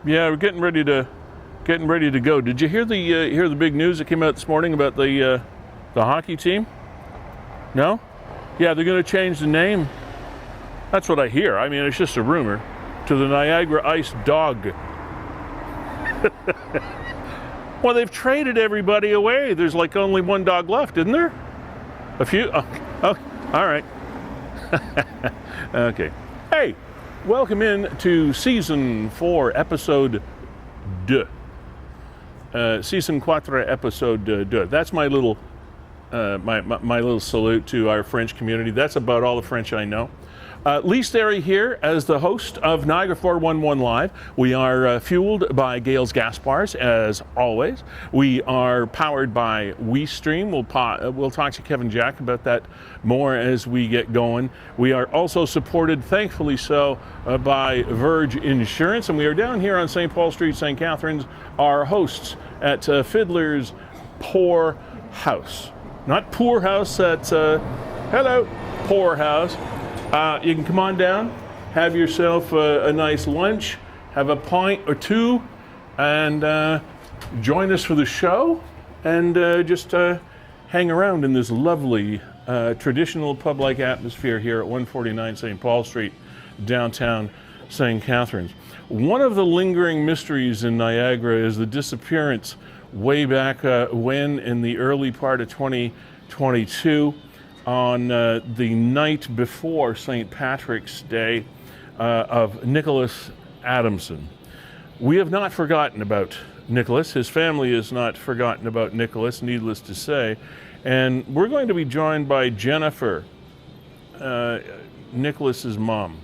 Yeah, we're getting ready to go. Did you hear the big news that came out this morning about the hockey team? No? Yeah, they're going to change the name. That's what I hear. I mean, it's just a rumor. To the Niagara Ice Dog. Well, they've traded everybody away. There's like only one dog left, isn't there? A few? Oh, all right. Okay. Hey, welcome in to Season 4, Episode 2. Season 4, Episode 2. That's my little my little salute to our French community. That's about all the French I know. Sterry here as the host of Niagara 411 Live. We are fueled by Gales Gas Bars, as always. We are powered by WeeStream. We'll talk to Kevin Jack about that more as we get going. We are also supported, thankfully so, by Verge Insurance. And we are down here on St. Paul Street, St. Catharines, our hosts at Fiddler's Pour House. Not Poor House, that's, hello, Pour House. You can come on down, have yourself a nice lunch, have a pint or two, and join us for the show, and just hang around in this lovely traditional pub-like atmosphere here at 149 St. Paul Street, downtown St. Catharines. One of the lingering mysteries in Niagara is the disappearance way back when in the early part of 2022. On the night before St. Patrick's Day of Nicholas Adamson. We have not forgotten about Nicholas. His family has not forgotten about Nicholas, needless to say. And we're going to be joined by Jennifer, Nicholas's mom,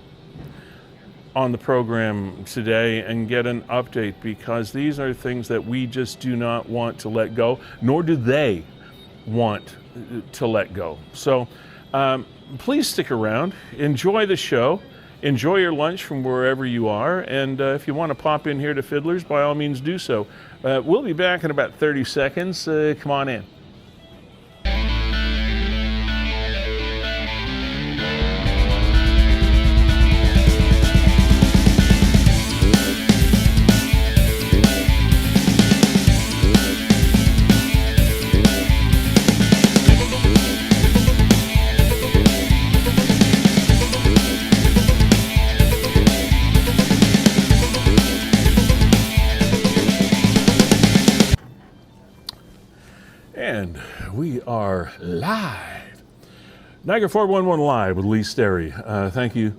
on the program today and get an update, because these are things that we just do not want to let go, nor do they want to let go. So please stick around, enjoy the show, enjoy your lunch from wherever you are, and if you want to pop in here to Fiddlers, by all means do so. We'll be back in about 30 seconds. Come on in. And we are live. Niagara 411 Live with Sterry. Thank you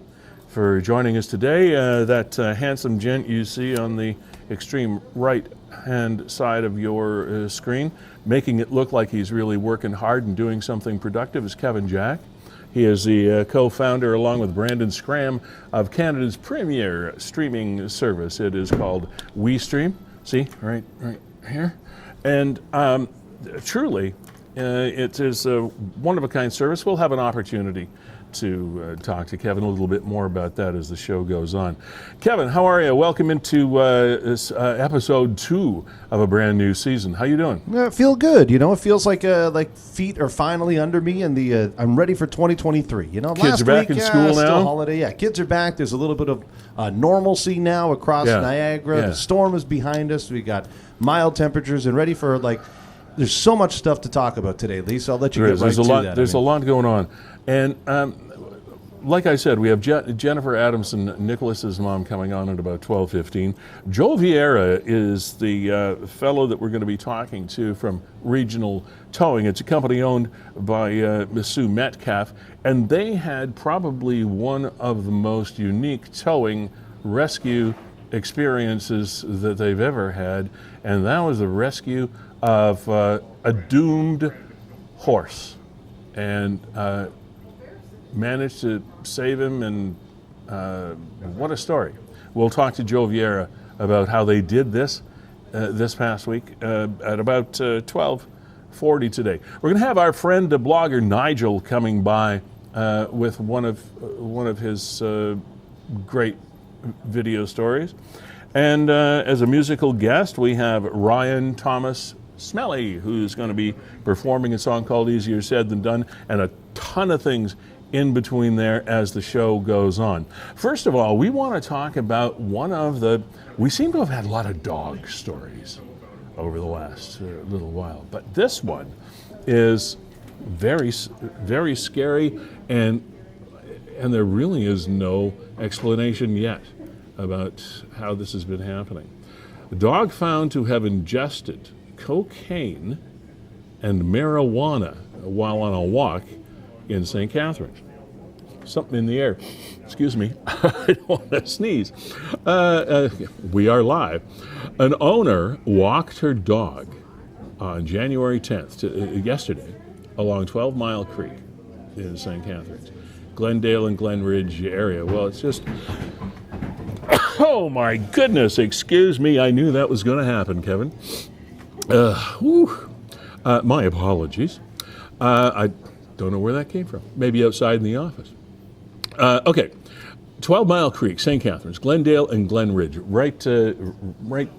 for joining us today. That handsome gent you see on the extreme right-hand side of your screen, making it look like he's really working hard and doing something productive, is Kevin Jack. He is the co-founder, along with Brandon Scram, of Canada's premier streaming service. It is called WeeStream. See, right here. And truly, it is a one-of-a-kind service. We'll have an opportunity to talk to Kevin a little bit more about that as the show goes on. Kevin, how are you? Welcome into this episode 2 of a brand new season. How you doing? I feel good. You know, it feels like feet are finally under me, and I'm ready for 2023. You know, kids are back in school now. Still holiday. Yeah, kids are back. There's a little bit of normalcy now across Niagara. Yeah. The storm is behind us. We got mild temperatures and ready for There's so much stuff to talk about today, Lee, so I'll let you get right to that. There's a lot going on. And like I said, we have Jennifer Adamson, Nicholas's mom, coming on at about 12:15. Joe Vieira is the fellow that we're going to be talking to from Regional Towing. It's a company owned by Miss Sue Metcalf, and they had probably one of the most unique towing rescue experiences that they've ever had, and that was the rescue of a doomed horse, and managed to save him, and what a story. We'll talk to Joe Vieira about how they did this this past week at about 12:40 today. We're going to have our friend, the blogger Nigel, coming by with one of his great video stories. And as a musical guest, we have Ryan Thomas Smelly, who's going to be performing a song called Easier Said Than Done, and a ton of things in between there as the show goes on. First of all, we want to talk about we seem to have had a lot of dog stories over the last little while, but this one is very, very scary, and there really is no explanation yet about how this has been happening. A dog found to have ingested cocaine and marijuana while on a walk in St. Catharines. Something in the air. Excuse me. I don't want to sneeze. We are live. An owner walked her dog on January 10th, yesterday, along 12 Mile Creek in St. Catharines, Glendale and Glenridge area. Well, it's just, oh my goodness, excuse me. I knew that was going to happen, Kevin. My apologies. I don't know where that came from. Maybe outside in the office. Okay, 12 Mile Creek, St. Catharines, Glendale and Glenridge, right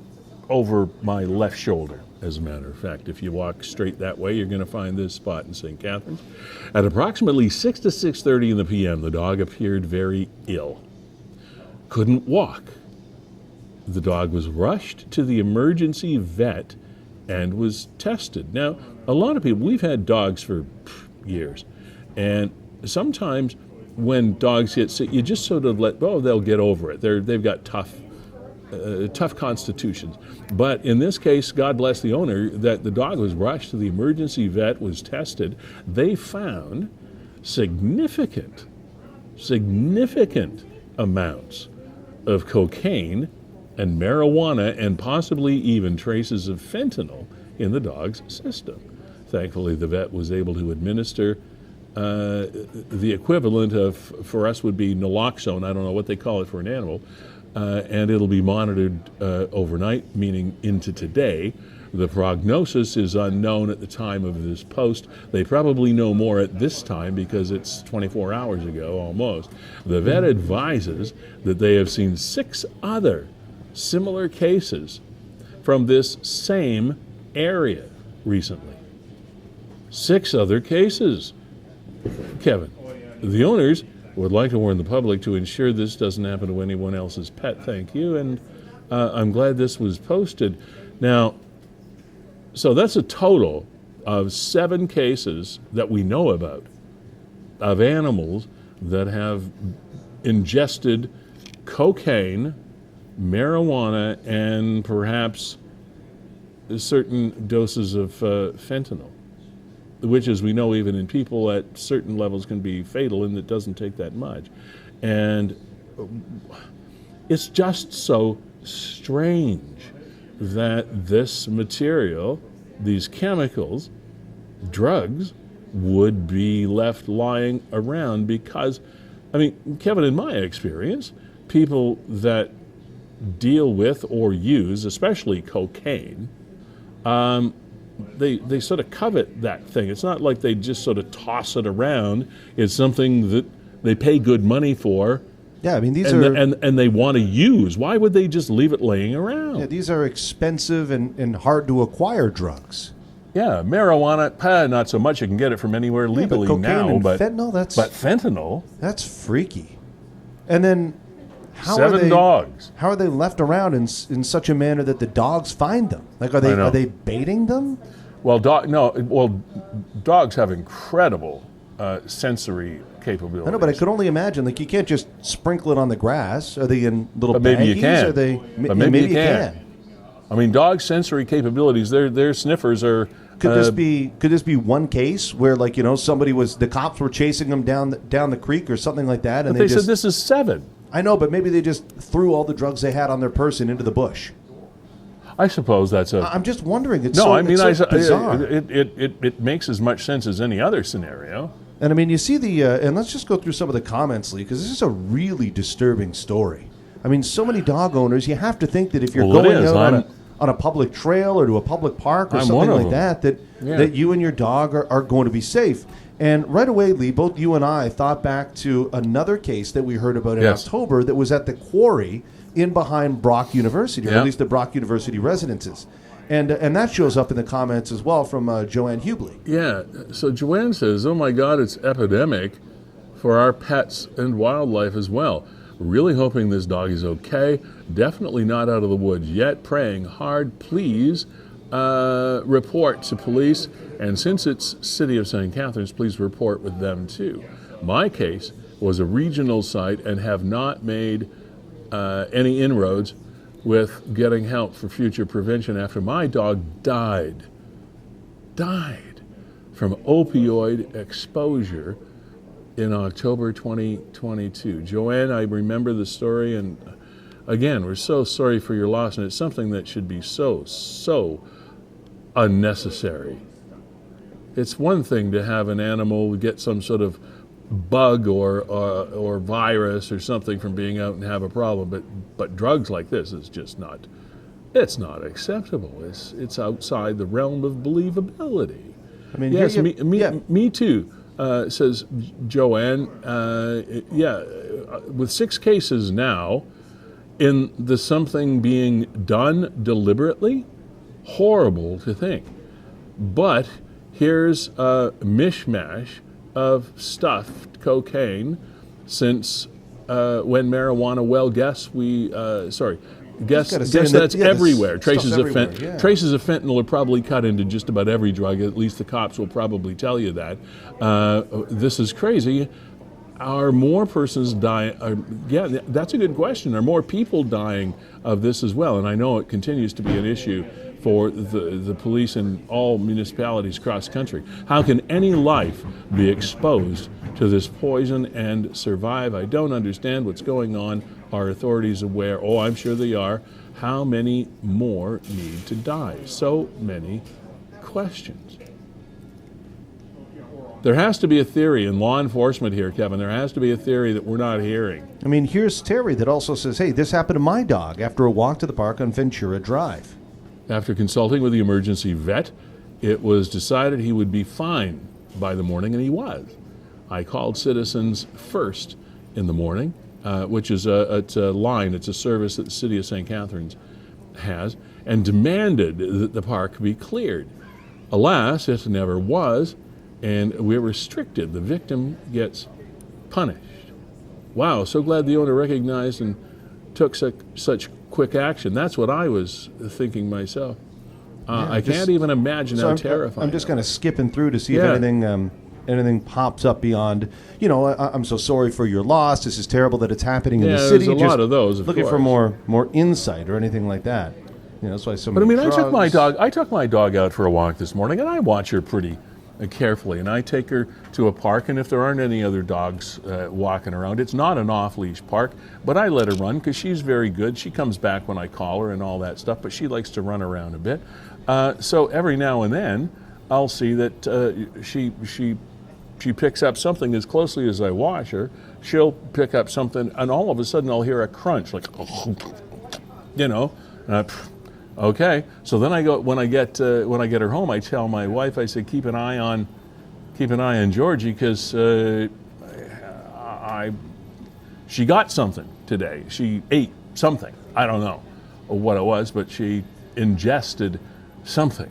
over my left shoulder, as a matter of fact. If you walk straight that way, you're going to find this spot in St. Catharines. At approximately 6 to 6:30 in the p.m., the dog appeared very ill. Couldn't walk. The dog was rushed to the emergency vet and was tested. Now, a lot of people, we've had dogs for years, and sometimes when dogs get sick, you just sort of they'll get over it. They've got tough constitutions. But in this case, God bless the owner, that the dog was rushed to the emergency vet, was tested. They found significant amounts of cocaine and marijuana and possibly even traces of fentanyl in the dog's system. Thankfully, the vet was able to administer the equivalent of, for us, would be naloxone. I don't know what they call it for an animal. And it'll be monitored overnight, meaning into today. The prognosis is unknown at the time of this post. They probably know more at this time because it's 24 hours ago almost. The vet advises that they have seen 6 other similar cases from this same area recently. 6 other cases. Kevin, the owners would like to warn the public to ensure this doesn't happen to anyone else's pet. Thank you, and I'm glad this was posted. Now, so that's a total of 7 cases that we know about of animals that have ingested cocaine, marijuana, and perhaps certain doses of fentanyl, which, as we know, even in people at certain levels can be fatal, and it doesn't take that much. And it's just so strange that this material, these chemicals, drugs, would be left lying around because, I mean, Kevin, in my experience, people that deal with or use, especially cocaine, they sort of covet that thing. It's not like they just sort of toss it around. It's something that they pay good money for. Yeah, I mean, these and they want to use. Why would they just leave it laying around? Yeah, these are expensive and hard to acquire drugs. Yeah, marijuana, not so much. You can get it from anywhere legally but now. And but fentanyl, but fentanyl, that's freaky. And then how 7 dogs. How are they left around in such a manner that the dogs find them? Like, are they baiting them? Well, dogs have incredible sensory capabilities. I know, but I could only imagine. Like, you can't just sprinkle it on the grass. Are they in little baggies? Maybe you can. Are they? Maybe you can. I mean, dogs' sensory capabilities. Their sniffers are. Could this be one case where, like, the cops were chasing them down the creek or something like that, and they said this is 7. I know, but maybe they just threw all the drugs they had on their person into the bush. I suppose that's a. I'm just wondering. It's so bizarre. It makes as much sense as any other scenario. And I mean, you see and let's just go through some of the comments, Lee, because this is a really disturbing story. I mean, so many dog owners, you have to think that if you're going out on a public trail or to a public park or something like that you and your dog are going to be safe. And right away, Lee, both you and I thought back to another case that we heard about in October that was at the quarry in behind Brock University, or at least the Brock University residences. And that shows up in the comments as well from Joanne Hubley. Yeah, so Joanne says, oh my God, it's epidemic for our pets and wildlife as well. Really hoping this dog is okay. Definitely not out of the woods yet. Praying hard. Please report to police. And since it's City of St. Catharines, please report with them too. My case was a regional site and have not made any inroads with getting help for future prevention after my dog died from opioid exposure in October 2022. Joanne, I remember the story, and again, we're so sorry for your loss, and it's something that should be so unnecessary. It's one thing to have an animal get some sort of bug or virus or something from being out and have a problem, but drugs like this is just not. It's not acceptable. It's outside the realm of believability. I mean, yes, me too. Says Joanne. With 6 cases now, in the something being done deliberately, horrible to think. But here's a mishmash of stuffed cocaine since when marijuana, guess that's everywhere. Traces of fentanyl are probably cut into just about every drug. At least the cops will probably tell you that. This is crazy. Are more persons dying? Yeah, that's a good question. Are more people dying of this as well? And I know it continues to be an issue for the police in all municipalities across the country. How can any life be exposed to this poison and survive? I don't understand what's going on. Are authorities aware? Oh, I'm sure they are. How many more need to die? So many questions. There has to be a theory in law enforcement here, Kevin. There has to be a theory that we're not hearing. I mean, here's Sterry that also says, hey, this happened to my dog after a walk to the park on Ventura Drive. After consulting with the emergency vet, it was decided he would be fine by the morning, and he was. I called Citizens First in the morning, which is it's a line, it's a service that the City of St. Catharines has, and demanded that the park be cleared. Alas, it never was, and we're restricted. The victim gets punished. Wow, so glad the owner recognized and took such quick action. That's what I was thinking myself. I can't even imagine how terrifying. I'm just kind of skipping through to see if anything pops up beyond, I'm so sorry for your loss. This is terrible that it's happening in the city. There's a lot of those, of looking course. for more insight or anything like that. That's why so many But I mean, drugs. I took my dog out for a walk this morning, and I watch her pretty carefully, and I take her to a park, and if there aren't any other dogs walking around, it's not an off-leash park, but I let her run because she's very good. She comes back when I call her and all that stuff, but she likes to run around a bit. So every now and then, I'll see that she picks up something. As closely as I watch her, she'll pick up something, and all of a sudden I'll hear a crunch, like, okay. So then I go when I get her home. I tell my wife. I say keep an eye on Georgie because she got something today. She ate something. I don't know what it was, but she ingested something.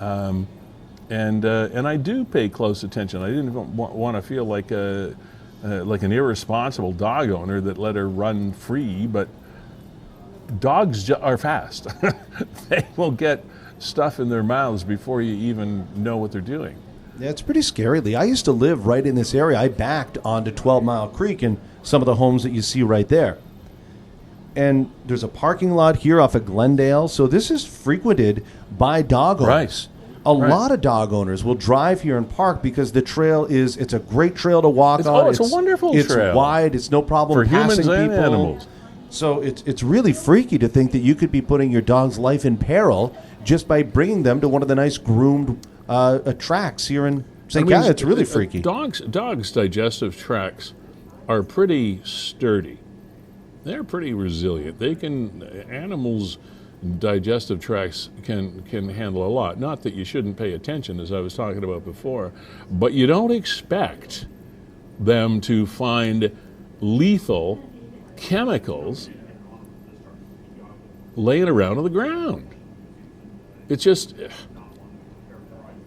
And I do pay close attention. I didn't want to feel like an irresponsible dog owner that let her run free, but dogs are fast. They will get stuff in their mouths before you even know what they're doing. Yeah, it's pretty scary, Lee. I used to live right in this area. I backed onto 12 Mile Creek and some of the homes that you see right there. And there's a parking lot here off of Glendale, so this is frequented by dog owners. Right. A lot of dog owners will drive here and park because the trail it's a great trail to walk on. It's a wonderful trail. It's wide. It's no problem for passing humans and people. animals. So it's really freaky to think that you could be putting your dog's life in peril just by bringing them to one of the nice groomed tracks here in St. Catharines. It's really freaky. Dogs' digestive tracts are pretty sturdy. They're pretty resilient. Animals' digestive tracts can handle a lot. Not that you shouldn't pay attention, as I was talking about before, but you don't expect them to find lethal chemicals laying around on the ground. It's just,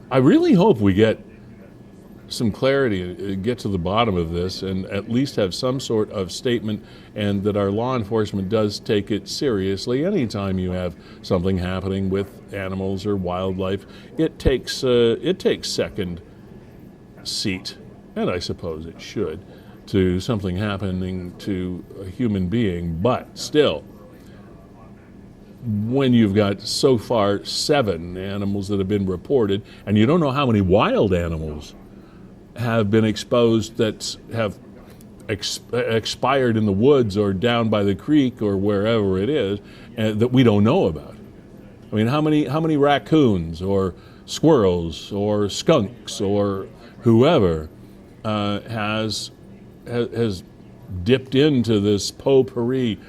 I really hope we get some clarity, get to the bottom of this, and at least have some sort of statement, and that our law enforcement does take it seriously. Anytime you have something happening with animals or wildlife, it takes second seat, and I suppose it should, to something happening to a human being. But still, when you've got so far 7 animals that have been reported, and you don't know how many wild animals have been exposed that have expired in the woods or down by the creek or wherever it is, that we don't know about. I mean, how many raccoons or squirrels or skunks or whoever has dipped into this potpourri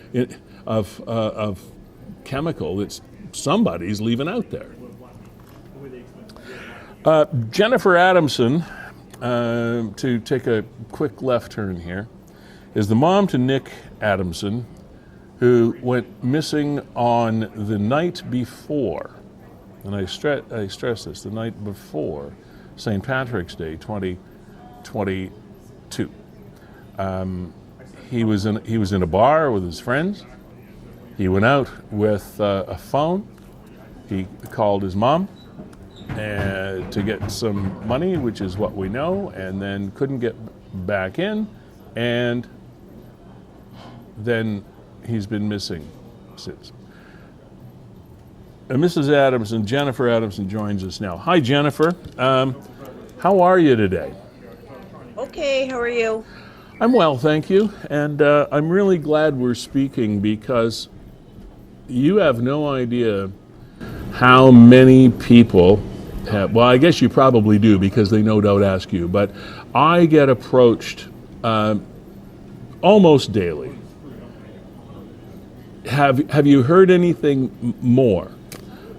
of chemical that somebody's leaving out there. Jennifer Adamson, to take a quick left turn here, is the mom to Nick Adamson, who went missing on the night before, and I stress this, the night before St. Patrick's Day 2022. He was in a bar with his friends. He went out with a phone. He called his mom to get some money, which is what we know, and then couldn't get back in, and then he's been missing since. Mrs. Adamson, Jennifer Adamson, joins us now. Hi, Jennifer. How are you today? Okay, how are you? I'm well, thank you, and I'm really glad we're speaking, because you have no idea how many people have, well, I guess you probably do, because they no doubt ask you, but I get approached almost daily. Have you heard anything more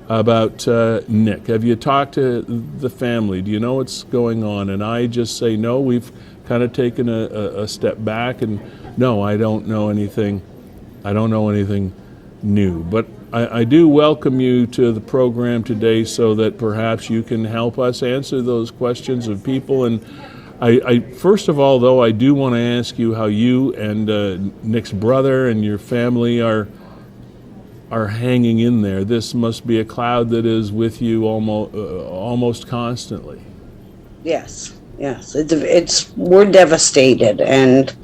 about Nick? Have you talked to the family? Do you know what's going on? And I just say, no, we've kind of taken a step back, and no, I don't know anything. I don't know anything new. But I do welcome you to the program today, so that perhaps you can help us answer those questions of people. And I first of all, though, I do want to ask you how you and Nick's brother and your family are hanging in there. This must be a cloud that is with you almost constantly. Yes. It's we're devastated, and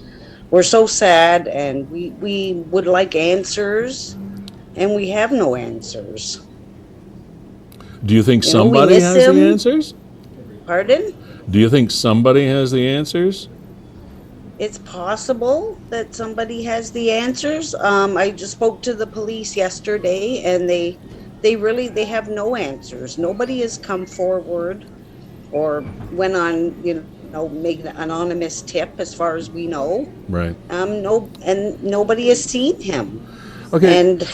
we're so sad, and we would like answers, and we have no answers. Do you think somebody has the answers? Pardon? Do you think somebody has the answers? It's possible that somebody has the answers. I just spoke to the police yesterday, and they have no answers. Nobody has come forward or went on, make an anonymous tip, as far as we know. Right. No, and nobody has seen him. Okay. And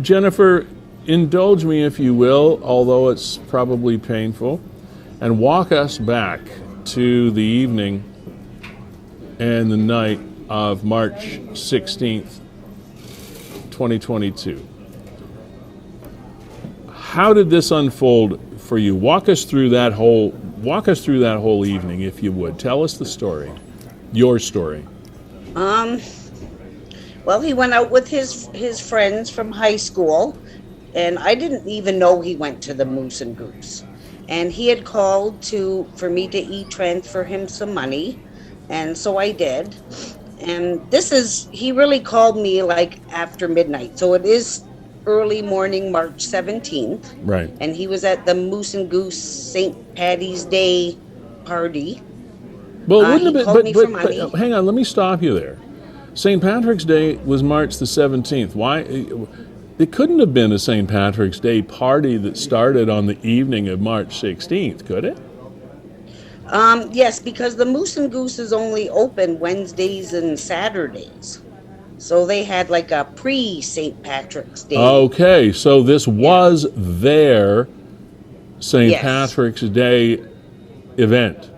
Jennifer, indulge me, if you will, although it's probably painful, and walk us back to the evening and the night of March 16th, 2022. How did this unfold for you? Walk us through that whole evening, if you would. Tell us the story. Your story. Well, he went out with his friends from high school, and I didn't even know he went to the Moose and Goose. And he had called for me to e-transfer him some money, and so I did. And he really called me like after midnight, so it is early morning, March 17th. Right. And he was at the Moose and Goose St. Patty's Day party. Well, wouldn't he called me for money. But hang on, let me stop you there. St. Patrick's Day was March the 17th. Why? It couldn't have been a St. Patrick's Day party that started on the evening of March 16th, could it? Yes, because the Moose and Goose is only open Wednesdays and Saturdays. So they had like a pre-St. Patrick's Day. Okay, so this was their St. Patrick's Day event.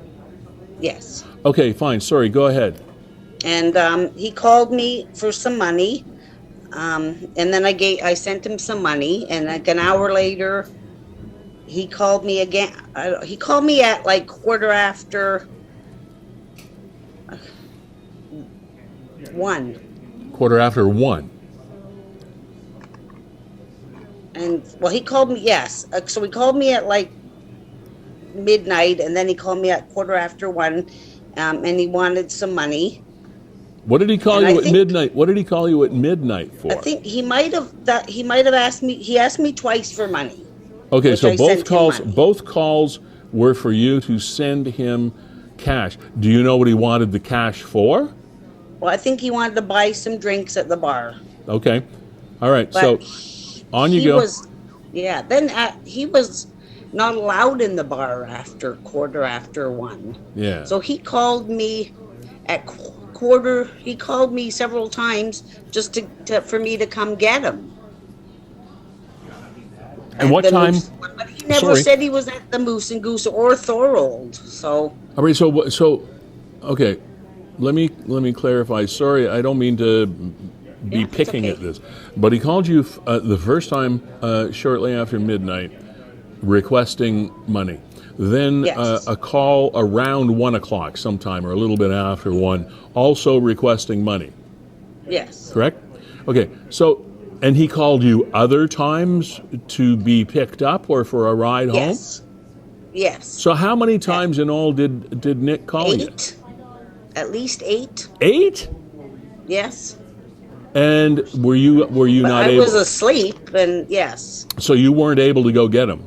Yes. Okay, fine. Sorry, go ahead. And he called me for some money. And then I sent him some money, and like an hour later, he called me again. He called me at like 1:15. 1. 1:15. And well, he called me. Yes, so he called me at like midnight, and then he called me at 1:15, and he wanted some money. What did he call you at midnight? What did he call you at midnight for? I think he might have asked me. He asked me twice for money. Okay, so both calls were for you to send him cash. Do you know what he wanted the cash for? Well, I think he wanted to buy some drinks at the bar. Okay, all right. But so on you go. Then he was not allowed in the bar after 1:15. Yeah. So he called me at He called me several times just for me to come get him. And what time? But he never said he was at the Moose and Goose or Feulled. So. All right. Okay. Let me clarify. Sorry, I don't mean to be picking at this, but he called you the first time shortly after midnight, requesting money. Then Yes. A call around 1:00 sometime, or a little bit after 1, also requesting money. Yes. Correct? Okay. So, and he called you other times to be picked up or for a ride home? Yes. Yes. So how many times in all did Nick call you? 8. At least 8. 8? Yes. And were you not able? I was asleep, and yes. So you weren't able to go get him?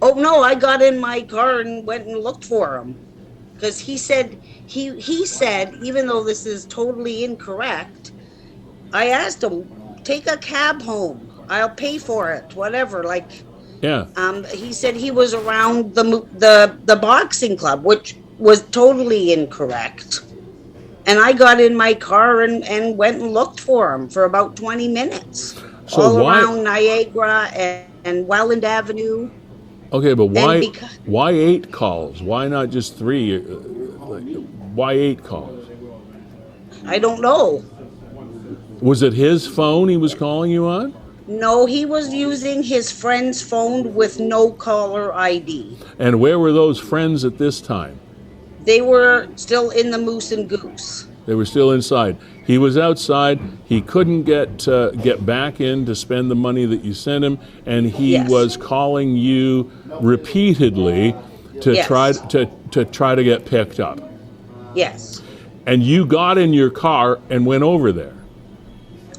Oh no, I got in my car and went and looked for him, because he said even though this is totally incorrect, I asked him, take a cab home. I'll pay for it, whatever. Like, Yeah. he said he was around the boxing club, which was totally incorrect. And I got in my car and went and looked for him for about 20 minminutes, So all why- around Niagara and Welland Avenue. Okay, but why And why 8 calls? Why not just 3? Why 8 calls? I don't know. Was it his phone he was calling you on? No, he was using his friend's phone with no caller ID. And where were those friends at this time? They were still in the Moose and Goose. They were still inside. He was outside. He couldn't get back in to spend the money that you sent him, and he Yes. was calling you repeatedly to Yes. try to get picked up. Yes. And you got in your car and went over there.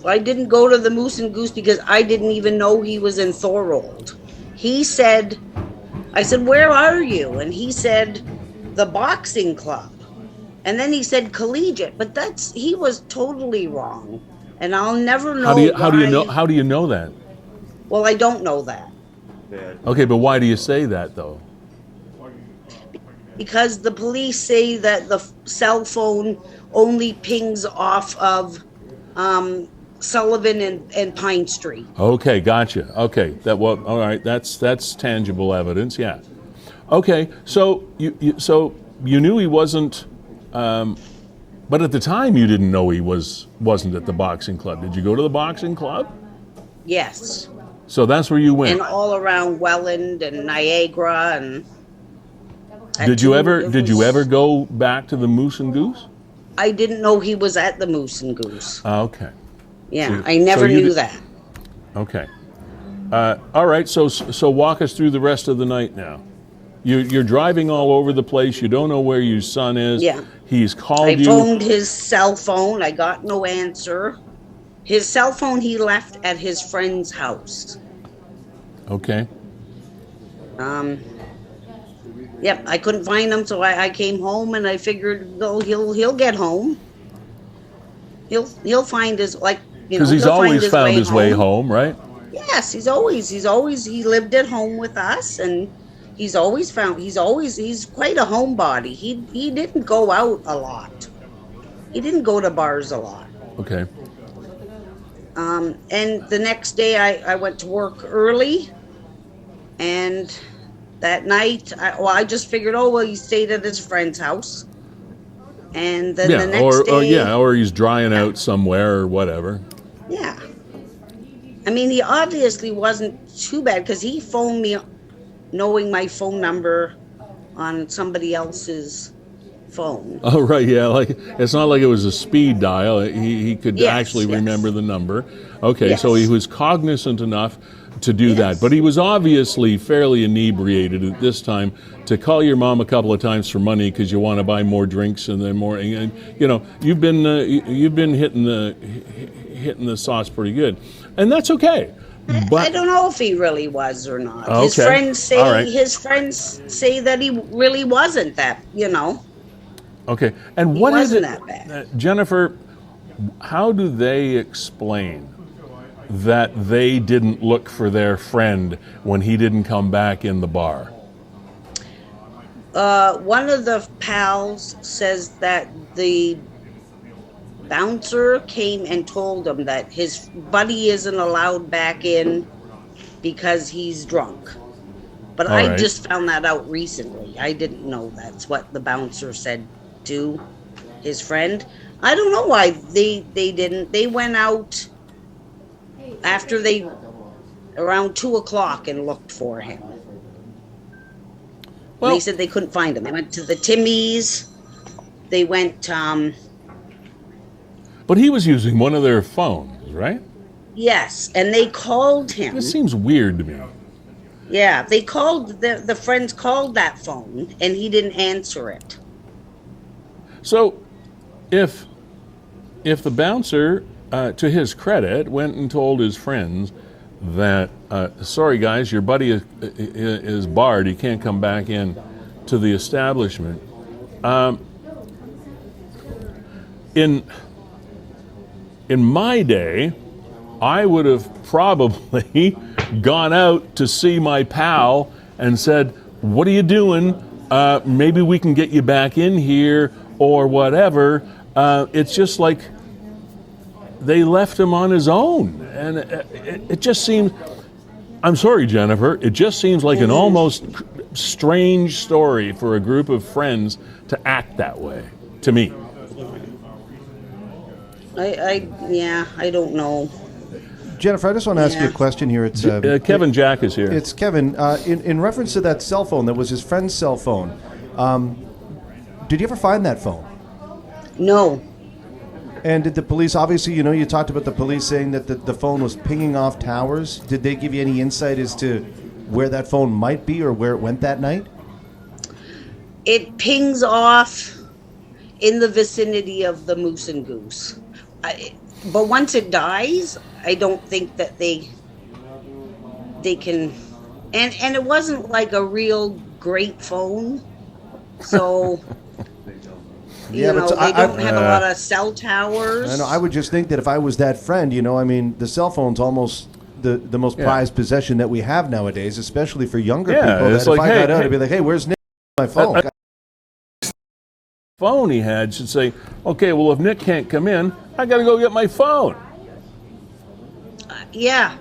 I didn't go to the Moose and Goose because I didn't even know he was in Feulled. He said, I said, where are you? And he said, the boxing club. And then he said collegiate, but he was totally wrong. And I'll never know How do you know that? Well, I don't know that. Okay, but why do you say that though? Because the police say that the cell phone only pings off of Sullivan and Pine Street. Okay, gotcha. Okay, all right. That's tangible evidence. Yeah. Okay, so you knew he wasn't, but at the time you didn't know he wasn't at the boxing club. Did you go to the boxing club? Yes. So that's where you went. And all around Welland and Niagara and. Did you ever go back to the Moose and Goose? I didn't know he was at the Moose and Goose. Okay. Yeah, I never knew that. Okay. All right. So walk us through the rest of the night now. You're driving all over the place. You don't know where your son is. Yeah. He's called you. I phoned his cell phone. I got no answer. His cell phone he left at his friend's house. Okay. Yep, I couldn't find him, so I came home and I figured, oh, he'll get home. He'll find his Because he's always found his way home, right? Yes, he lived at home with us, and he's quite a homebody. He didn't go out a lot. He didn't go to bars a lot. Okay. And the next day I went to work early, and that night I just figured, he stayed at his friend's house. And then the next day, or he's drying out somewhere or whatever. Yeah. I mean, he obviously wasn't too bad because he phoned me knowing my phone number on somebody else's phone. Oh, right, yeah. Like it's not like it was a speed dial. He could Yes, actually yes. remember the number. Okay, so Yes. he was cognizant enough to do that, Yes. but he was obviously fairly inebriated at this time to call your mom a couple of times for money because you want to buy more drinks and then more. And you know, you've been hitting the sauce pretty good, and that's okay. But I don't know if he really was or not. Okay. His friends say All right. that he really wasn't that, okay, and He what is it, wasn't that bad. Jennifer? How do they explain that they didn't look for their friend when he didn't come back in the bar? One of the pals says that the bouncer came and told him that his buddy isn't allowed back in because he's drunk. But All I right. just found that out recently. I didn't know that's what the bouncer said to his friend. I don't know why they didn't. They went out after around 2:00 and looked for him. Well- They said they couldn't find him. They went to the Timmy's. They went, But he was using one of their phones, right? yes, and they called him. This seems weird to me. Yeah, they called, the friends called that phone, and he didn't answer it. So, if the bouncer, to his credit, went and told his friends that, sorry guys, your buddy is barred, he can't come back in to the establishment. In my day, I would have probably gone out to see my pal and said, what are you doing? Maybe we can get you back in here or whatever. It's just like they left him on his own. And it just seems, I'm sorry, Jennifer, it just seems like an almost strange story for a group of friends to act that way, to me. I don't know. Jennifer, I just want to ask you a Yeah. question here. It's Kevin Jack is here. It's Kevin. In reference to that cell phone that was his friend's cell phone, did you ever find that phone? No. And did the police, obviously, you talked about the police saying that the phone was pinging off towers. Did they give you any insight as to where that phone might be or where it went that night? It pings off in the vicinity of the Moose and Goose. But once it dies, I don't think that they can, and it wasn't like a real great phone, so Yeah, but they don't have a lot of cell towers. I know. I would just think that if I was that friend, the cell phone's almost the most prized possession that we have nowadays, especially for younger people. That it's if like, I hey, got out, hey. I'd be like, hey, where's Nick? My phone. Phone he had should say, okay, well, if Nick can't come in, I got to go get my phone. Yeah,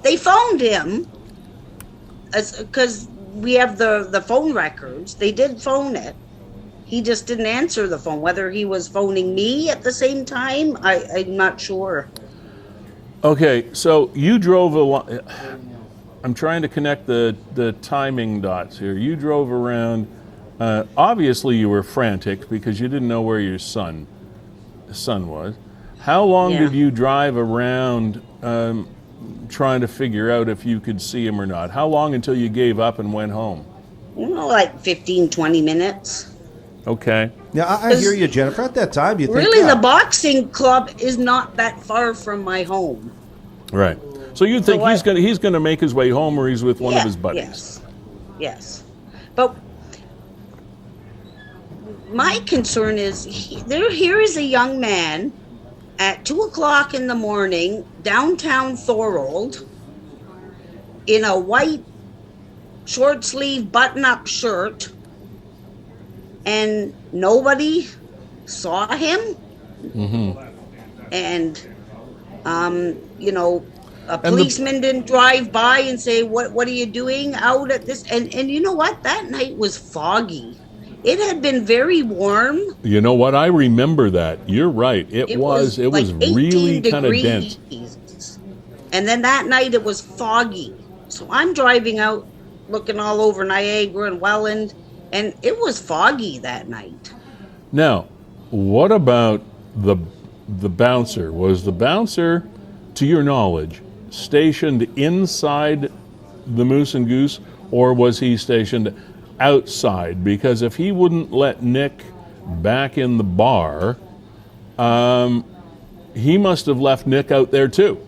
they phoned him because we have the phone records. They did phone it. He just didn't answer the phone. Whether he was phoning me at the same time, I'm not sure. Okay, so you drove a lot. I'm trying to connect the timing dots here. You drove around. Obviously, you were frantic because you didn't know where your son was. How long Yeah. did you drive around trying to figure out if you could see him or not? How long until you gave up and went home? Like 15, 20 minutes. Okay. Yeah, I hear you, Jennifer. At that time, you think, Really, yeah, the boxing club is not that far from my home. Right. So you think So he's gonna make his way home, or he's with one of his buddies? Yes. But my concern is here is a young man at 2:00 in the morning, downtown Feulled, in a white short sleeve button up shirt, and nobody saw him. And a policeman didn't drive by and say, what are you doing out at this? And you know what? That night was foggy. It had been very warm. You know what? I remember that. You're right. It was like really 18 kind of dense. degrees. And then that night it was foggy. So I'm driving out looking all over Niagara and Welland, and it was foggy that night. Now, what about the bouncer? Was the bouncer, to your knowledge, stationed inside the Moose and Goose, or was he stationed outside? Because if he wouldn't let Nick back in the bar, he must have left Nick out there too.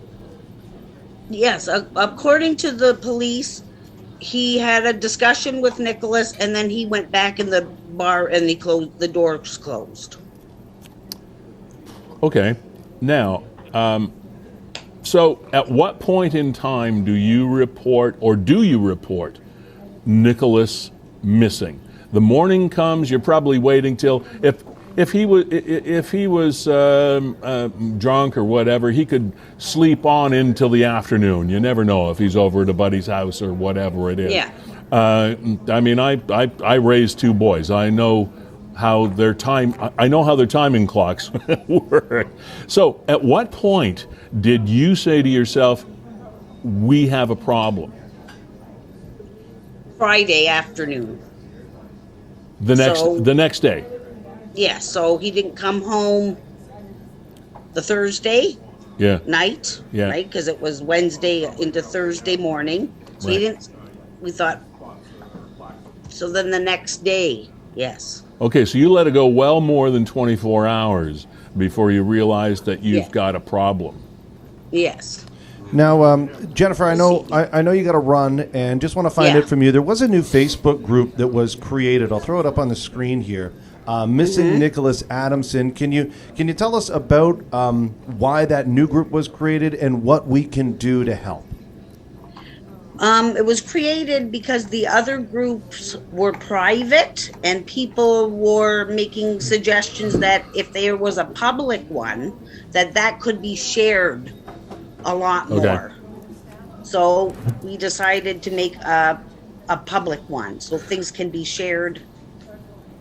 Yes, according to the police, he had a discussion with Nicholas, and then he went back in the bar and the doors closed. Okay. Now, so at what point in time do you report Nicholas missing? The morning comes, you're probably waiting till if he was drunk or whatever, he could sleep on until the afternoon. You never know if he's over at a buddy's house or whatever it is. Yeah. I mean, I raised two boys. I know how their timing clocks work. So, at what point did you say to yourself, "We have a problem"? Friday afternoon. The next day. Yeah, so he didn't come home the Thursday night, Yeah. right? Because it was Wednesday into Thursday morning. So he didn't, we thought, so then the next day, yes. Okay, so you let it go well more than 24 hours before you realized that you've got a problem. Yes. Now, Jennifer, I know you got to run, and just want to find out from you. There was a new Facebook group that was created. I'll throw it up on the screen here. Missing Nicholas Adamson. Can you tell us about why that new group was created and what we can do to help? It was created because the other groups were private, and people were making suggestions that if there was a public one, that could be shared a lot more. So we decided to make a public one, so things can be shared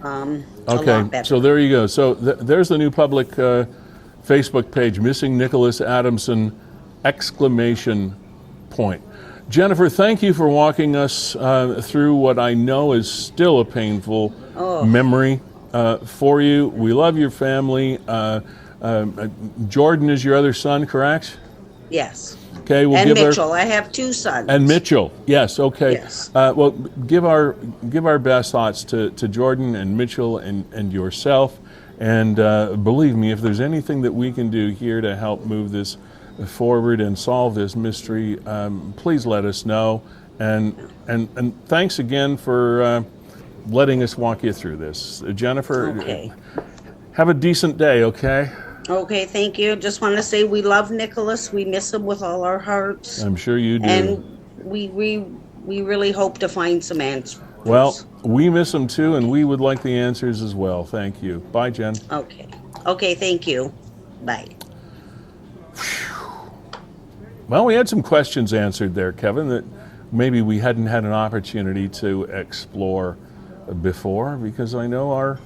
a lot better. So there you go. So there's the new public Facebook page, Missing Nicholas Adamson, ! Jennifer, thank you for walking us through what I know is still a painful memory for you. We love your family. Jordan is your other son, correct? Yes. Okay, we'll and give Mitchell. I have two sons. And Mitchell, yes, okay. Yes. Well, give our best thoughts to Jordan and Mitchell and yourself. And believe me, if there's anything that we can do here to help move this forward and solve this mystery, please let us know. And thanks again for letting us walk you through this. Jennifer, have a decent day, okay? Okay, thank you. Just want to say we love Nicholas. We miss him with all our hearts. I'm sure you do. And we really hope to find some answers. Well, we miss him too, and we would like the answers as well. Thank you. Bye, Jen. Okay. Okay, thank you. Bye. Well, we had some questions answered there, Kevin, that maybe we hadn't had an opportunity to explore before, because I know our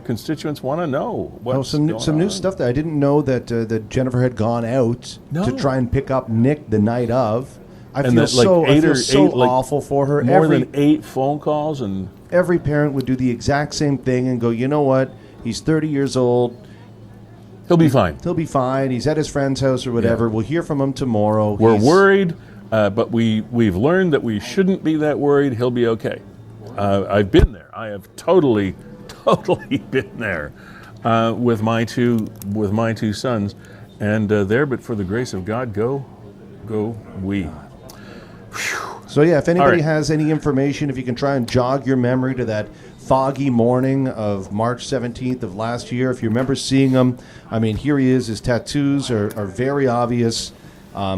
constituents want to know what's some going new on. stuff that I didn't know that Jennifer had gone out to try and pick up Nick the night of. I feel so awful for her. More than 8 phone calls, and every parent would do the exact same thing and go, you know what? He's 30 years old. He'll be fine. He'll be fine. He's at his friend's house or whatever. Yeah. We'll hear from him tomorrow. We're worried, but we've learned that we shouldn't be that worried. He'll be okay. I've been there. I have totally been there with my two sons, and there. But for the grace of God, go we. So yeah, if anybody has any information, if you can try and jog your memory to that foggy morning of March 17th of last year, if you remember seeing him, I mean, here he is. His tattoos are very obvious.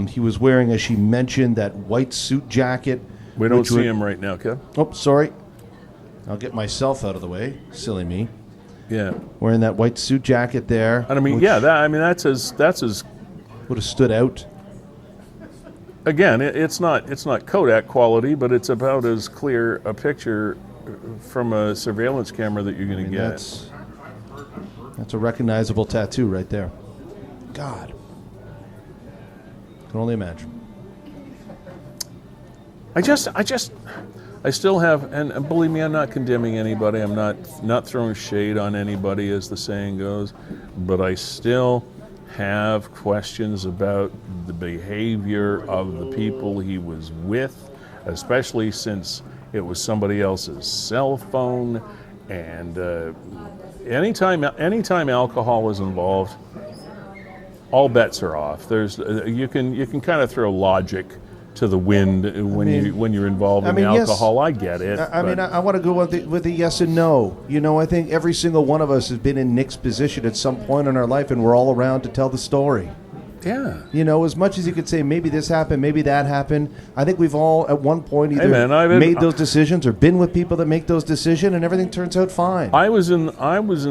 He was wearing, as she mentioned, that white suit jacket. We don't see him right now, Kev. Oh, sorry. I'll get myself out of the way. Silly me. Yeah. Wearing that white suit jacket there. And I mean, that's as would have stood out. Again, it's not Kodak quality, but it's about as clear a picture from a surveillance camera that you're going to get. That's a recognizable tattoo right there. God. Can only imagine. I still have, and believe me, I'm not condemning anybody. I'm not throwing shade on anybody, as the saying goes, but I still have questions about the behavior of the people he was with, especially since it was somebody else's cell phone. And anytime alcohol is involved, all bets are off. You can kind of throw logic to the wind when you're involved in alcohol. Yes, I get it. I want to go with the yes and no. I think every single one of us has been in Nick's position at some point in our life, and we're all around to tell the story. Yeah. As much as you could say maybe this happened, maybe that happened, I think we've all at one point either made those decisions or been with people that make those decisions, and everything turns out fine. I was in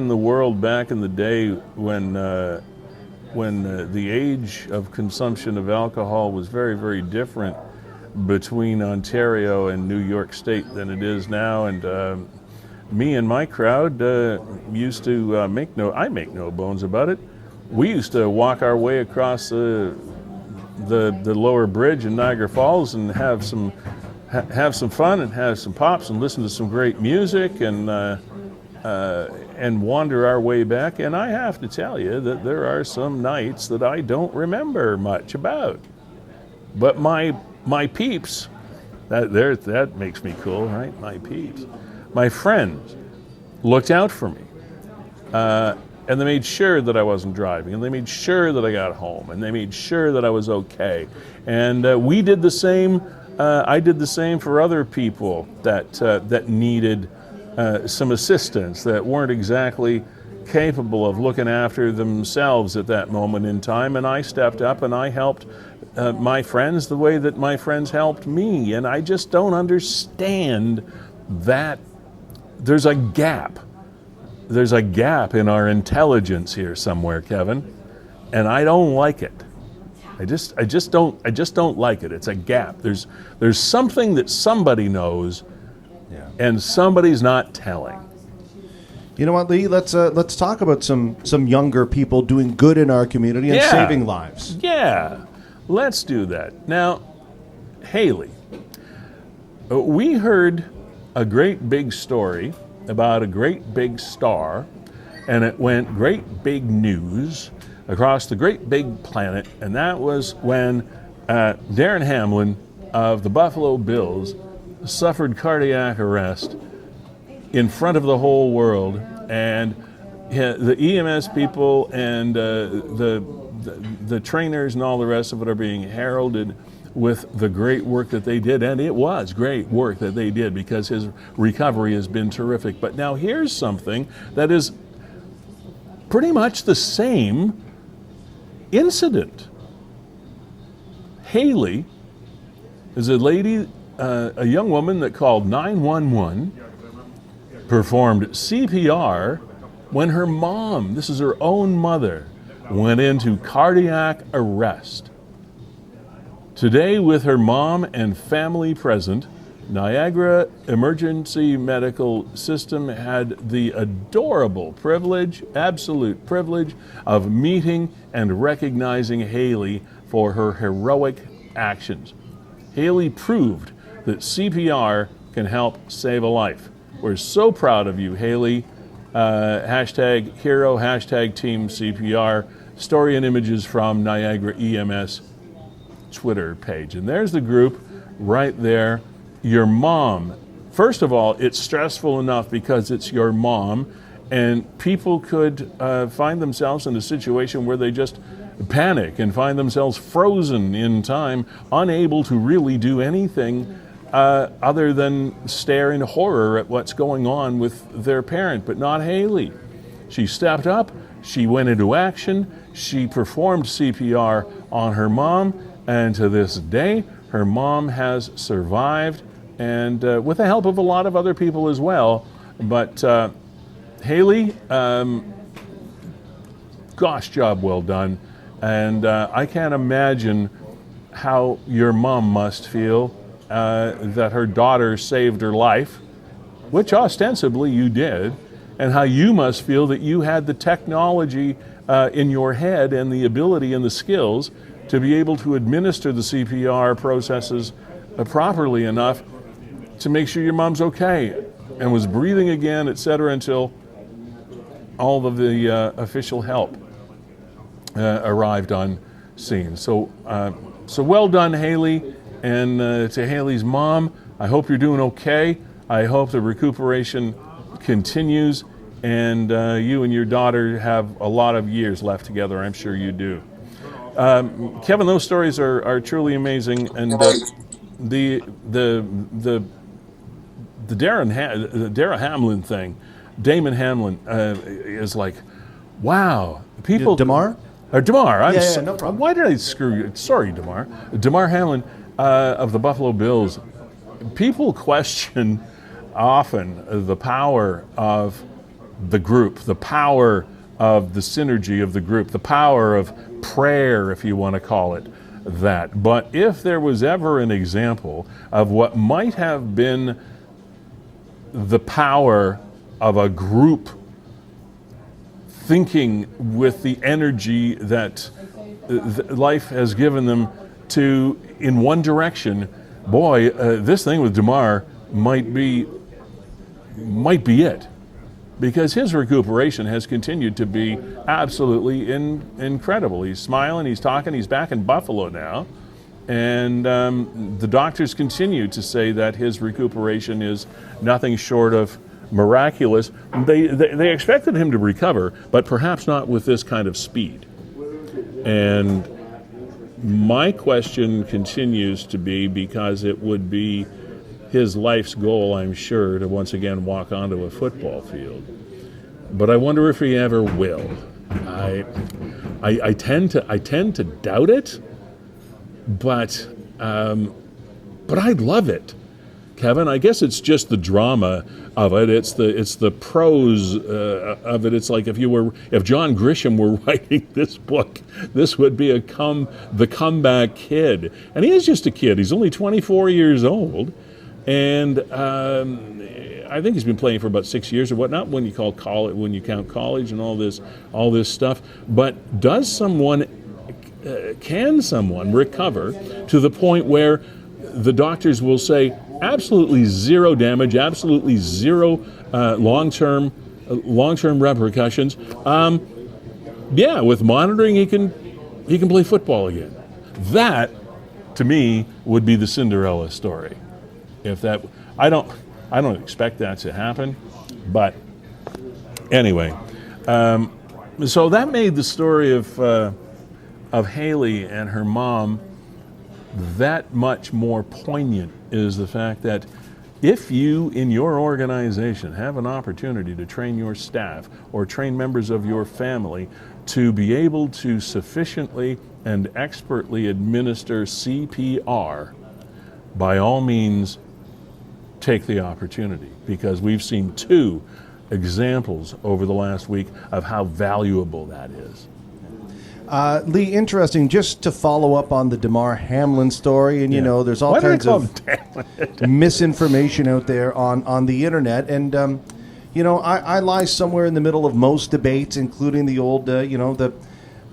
the world back in the day when the age of consumption of alcohol was very, very different between Ontario and New York State than it is now. And me and my crowd used to make no bones about it. We used to walk our way across the lower bridge in Niagara Falls and have some fun and have some pops and listen to some great music and wander our way back. And I have to tell you that there are some nights that I don't remember much about. But my peeps, that makes me cool, right? My peeps, my friends looked out for me. And they made sure that I wasn't driving, and they made sure that I got home, and they made sure that I was okay. And we did the same. I did the same for other people that needed some assistance, that weren't exactly capable of looking after themselves at that moment in time. And I stepped up and I helped my friends the way that my friends helped me. And I just don't understand that there's a gap. There's a gap in our intelligence here somewhere, Kevin, and I don't like it. I just don't like it. It's a gap. There's something that somebody knows, and somebody's not telling. You know what, Lee? Let's talk about some younger people doing good in our community and saving lives. Yeah, let's do that. Now, Haley, we heard a great big story about a great big star, and it went great big news across the great big planet, and that was when Darren Hamlin of the Buffalo Bills suffered cardiac arrest in front of the whole world, and the EMS people and the trainers and all the rest of it are being heralded with the great work that they did, and it was great work that they did because his recovery has been terrific. But now here's something that is pretty much the same incident. Haley is a lady, a young woman that called 911, performed CPR when her mom, this is her own mother, went into cardiac arrest. Today, with her mom and family present, Niagara Emergency Medical System had the adorable privilege, absolute privilege, of meeting and recognizing Haley for her heroic actions. Haley proved that CPR can help save a life. We're so proud of you, Haley. Hashtag hero, hashtag team CPR. Story and images from Niagara EMS Twitter page. And there's the group right there. Your mom. First of all, it's stressful enough because it's your mom, and people could find themselves in a situation where they just panic and find themselves frozen in time, unable to really do anything other than stare in horror at what's going on with their parent. But not Haley. She stepped up, she went into action, she performed CPR on her mom, and to this day, her mom has survived, and with the help of a lot of other people as well. But Haley, gosh, job well done. And I can't imagine how your mom must feel that her daughter saved her life, which ostensibly you did, and how you must feel that you had the technology in your head and the ability and the skills to be able to administer the CPR processes properly enough to make sure your mom's okay and was breathing again, etc., until all of the official help arrived on scene. So well done, Haley, and to Haley's mom, I hope you're doing okay. I hope the recuperation continues, and you and your daughter have a lot of years left together. I'm sure you do. Kevin, those stories are truly amazing, and the Dara Hamlin thing, Damon Hamlin is like, wow. People. DeMar? Or DeMar. No problem. Why did I screw you? Sorry, DeMar. DeMar Hamlin of the Buffalo Bills. People question often the power of the group, the power of the synergy of the group, the power of prayer, if you want to call it that. But if there was ever an example of what might have been the power of a group thinking with the energy that life has given them to in one direction, boy, this thing with DeMar might be it, because his recuperation has continued to be absolutely incredible. He's smiling, he's talking, he's back in Buffalo now, and the doctors continue to say that his recuperation is nothing short of miraculous. They expected him to recover, but perhaps not with this kind of speed. And my question continues to be, because it would be his life's goal, I'm sure, to once again walk onto a football field. But I wonder if he ever will. I tend to doubt it, but I'd love it, Kevin. I guess it's just the drama of it. It's the prose of it. It's like if John Grisham were writing this book, this would be the comeback kid, and he is just a kid. He's only 24 years old, and I think he's been playing for about 6 years or whatnot. When you count college and all this stuff. But can someone recover to the point where the doctors will say absolutely zero damage, absolutely zero long-term repercussions? With monitoring, he can play football again. That, to me, would be the Cinderella story. I don't expect that to happen, but anyway. So that made the story of Haley and her mom that much more poignant. Is the fact that if you in your organization have an opportunity to train your staff or train members of your family to be able to sufficiently and expertly administer CPR, by all means take the opportunity, because we've seen 2 examples over the last week of how valuable that is. Lee, interesting, just to follow up on the DeMar Hamlin story, and there's all kinds of misinformation out there on the internet, and I lie somewhere in the middle of most debates, including the old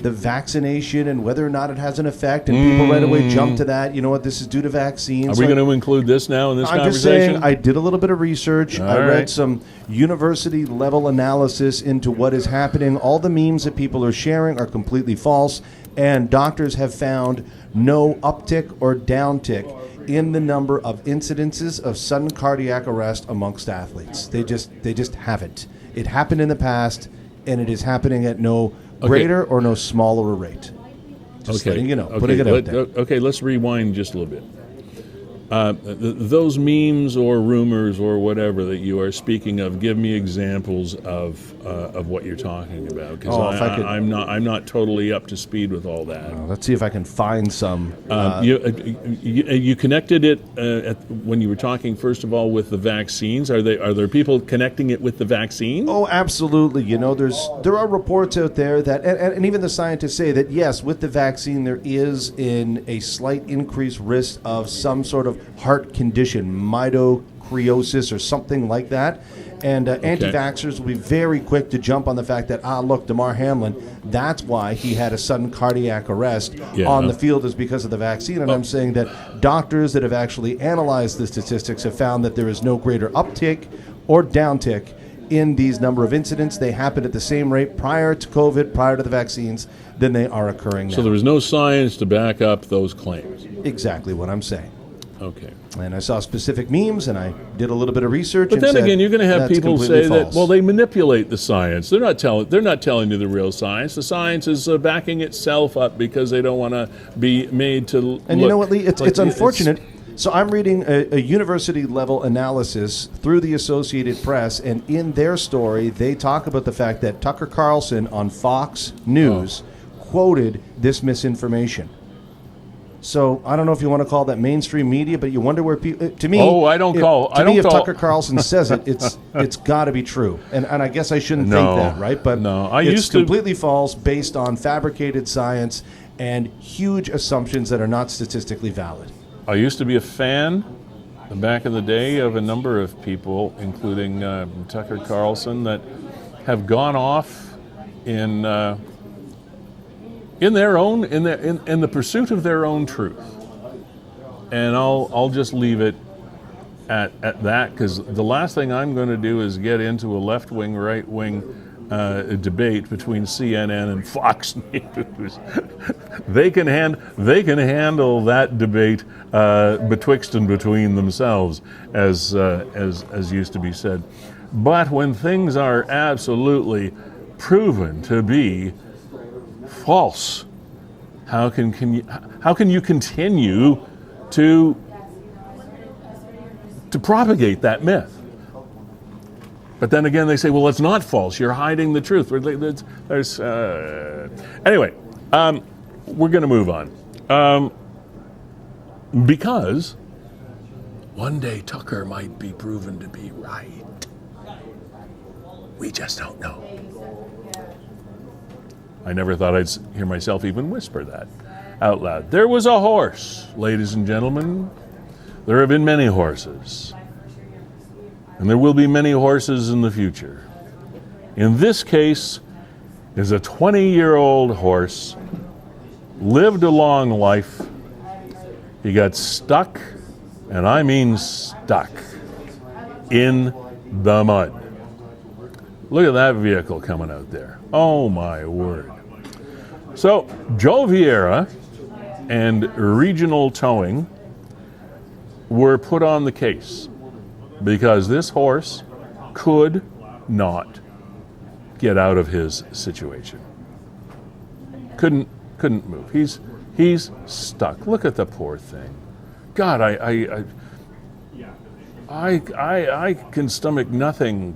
the vaccination and whether or not it has an effect, and people right away jump to that. You know what? This is due to vaccines. Are we going to include this now in this conversation? I'm just saying, I did a little bit of research. I read some university-level analysis into what is happening. All the memes that people are sharing are completely false, and doctors have found no uptick or downtick in the number of incidences of sudden cardiac arrest amongst athletes. They just haven't. It happened in the past, and it is happening at no greater or no smaller a rate. Just letting you know, putting it out there. Okay, let's rewind just a little bit. Those memes or rumors or whatever that you are speaking of, give me examples of what you're talking about, because I'm not totally up to speed with all that. Let's see if I can find some. You connected it when you were talking, first of all, with the vaccines. Are there people connecting it with the vaccine? Oh, absolutely. There are reports out there that, and even the scientists say that yes, with the vaccine there is a slight increased risk of some sort of heart condition, mitochondriosis or something like that. And anti-vaxxers will be very quick to jump on the fact that, look, Damar Hamlin, that's why he had a sudden cardiac arrest on the field is because of the vaccine. And I'm saying that doctors that have actually analyzed the statistics have found that there is no greater uptick or downtick in these number of incidents. They happened at the same rate prior to COVID, prior to the vaccines, than they are occurring now. So there was no science to back up those claims. Exactly what I'm saying. Okay. And I saw specific memes, and I did a little bit of research. But then again, you're going to have people say false. that, they manipulate the science. They're not telling you the real science. The science is backing itself up because they don't want to be made to. And you know what, Lee? It's unfortunate. So I'm reading a university-level analysis through the Associated Press, and in their story, they talk about the fact that Tucker Carlson on Fox News quoted this misinformation. So I don't know if you want to call that mainstream media, but you wonder where people. To me, if Tucker Carlson says it, it's got to be true, and I guess I shouldn't think that, right? But it's completely false, based on fabricated science and huge assumptions that are not statistically valid. I used to be a fan back in the day of a number of people, including Tucker Carlson, that have gone off in the pursuit of their own truth. And I'll just leave it at that, because the last thing I'm going to do is get into a left-wing, right-wing debate between CNN and Fox News. They can handle that debate betwixt and between themselves, as used to be said. But when things are absolutely proven to be false, how can you continue to propagate that myth? But then again, they say, well, it's not false. You're hiding the truth. Anyway, we're going to move on. Because one day Tucker might be proven to be right. We just don't know. I never thought I'd hear myself even whisper that out loud. There was a horse, ladies and gentlemen. There have been many horses. And there will be many horses in the future. In this case, is a 20-year-old horse, lived a long life. He got stuck, and I mean stuck, in the mud. Look at that vehicle coming out there. Oh my word. So, Joe Vieira and Regional Towing were put on the case because this horse could not get out of his situation. Couldn't move. He's stuck. Look at the poor thing. God, I can stomach nothing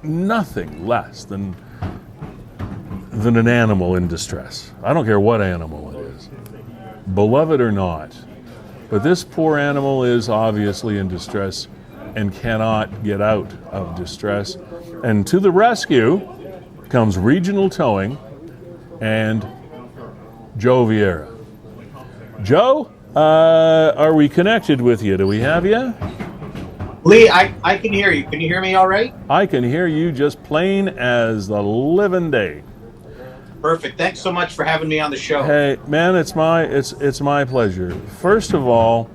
less than an animal in distress. I don't care what animal it is, beloved or not. But this poor animal is obviously in distress and cannot get out of distress. And to the rescue comes Regional Towing and Joe Vieira. Joe, are we connected with you? Do we have you? Lee, I can hear you. Can you hear me all right? I can hear you just plain as the living day. Perfect. Thanks so much for having me on the show. Hey, man, it's my pleasure. First of all,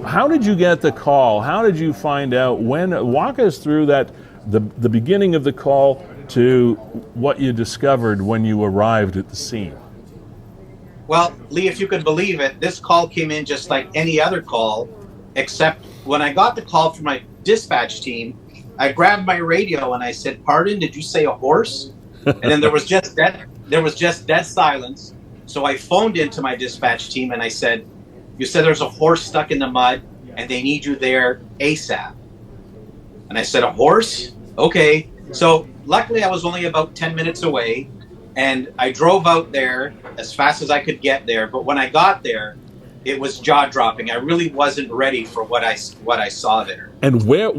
how did you get the call? How did you find out when? Walk us through that, the beginning of the call to what you discovered when you arrived at the scene. Well, Lee, if you could believe it, this call came in just like any other call, except when I got the call from my dispatch team, I grabbed my radio and I said, "Pardon, did you say a horse?" And then there was just dead silence. So I phoned into my dispatch team and I said, "You said there's a horse stuck in the mud and they need you there ASAP." And I said, "A horse? Okay." So luckily I was only about 10 minutes away and I drove out there as fast as I could get there. But when I got there, it was jaw-dropping. I really wasn't ready for what I saw there. And what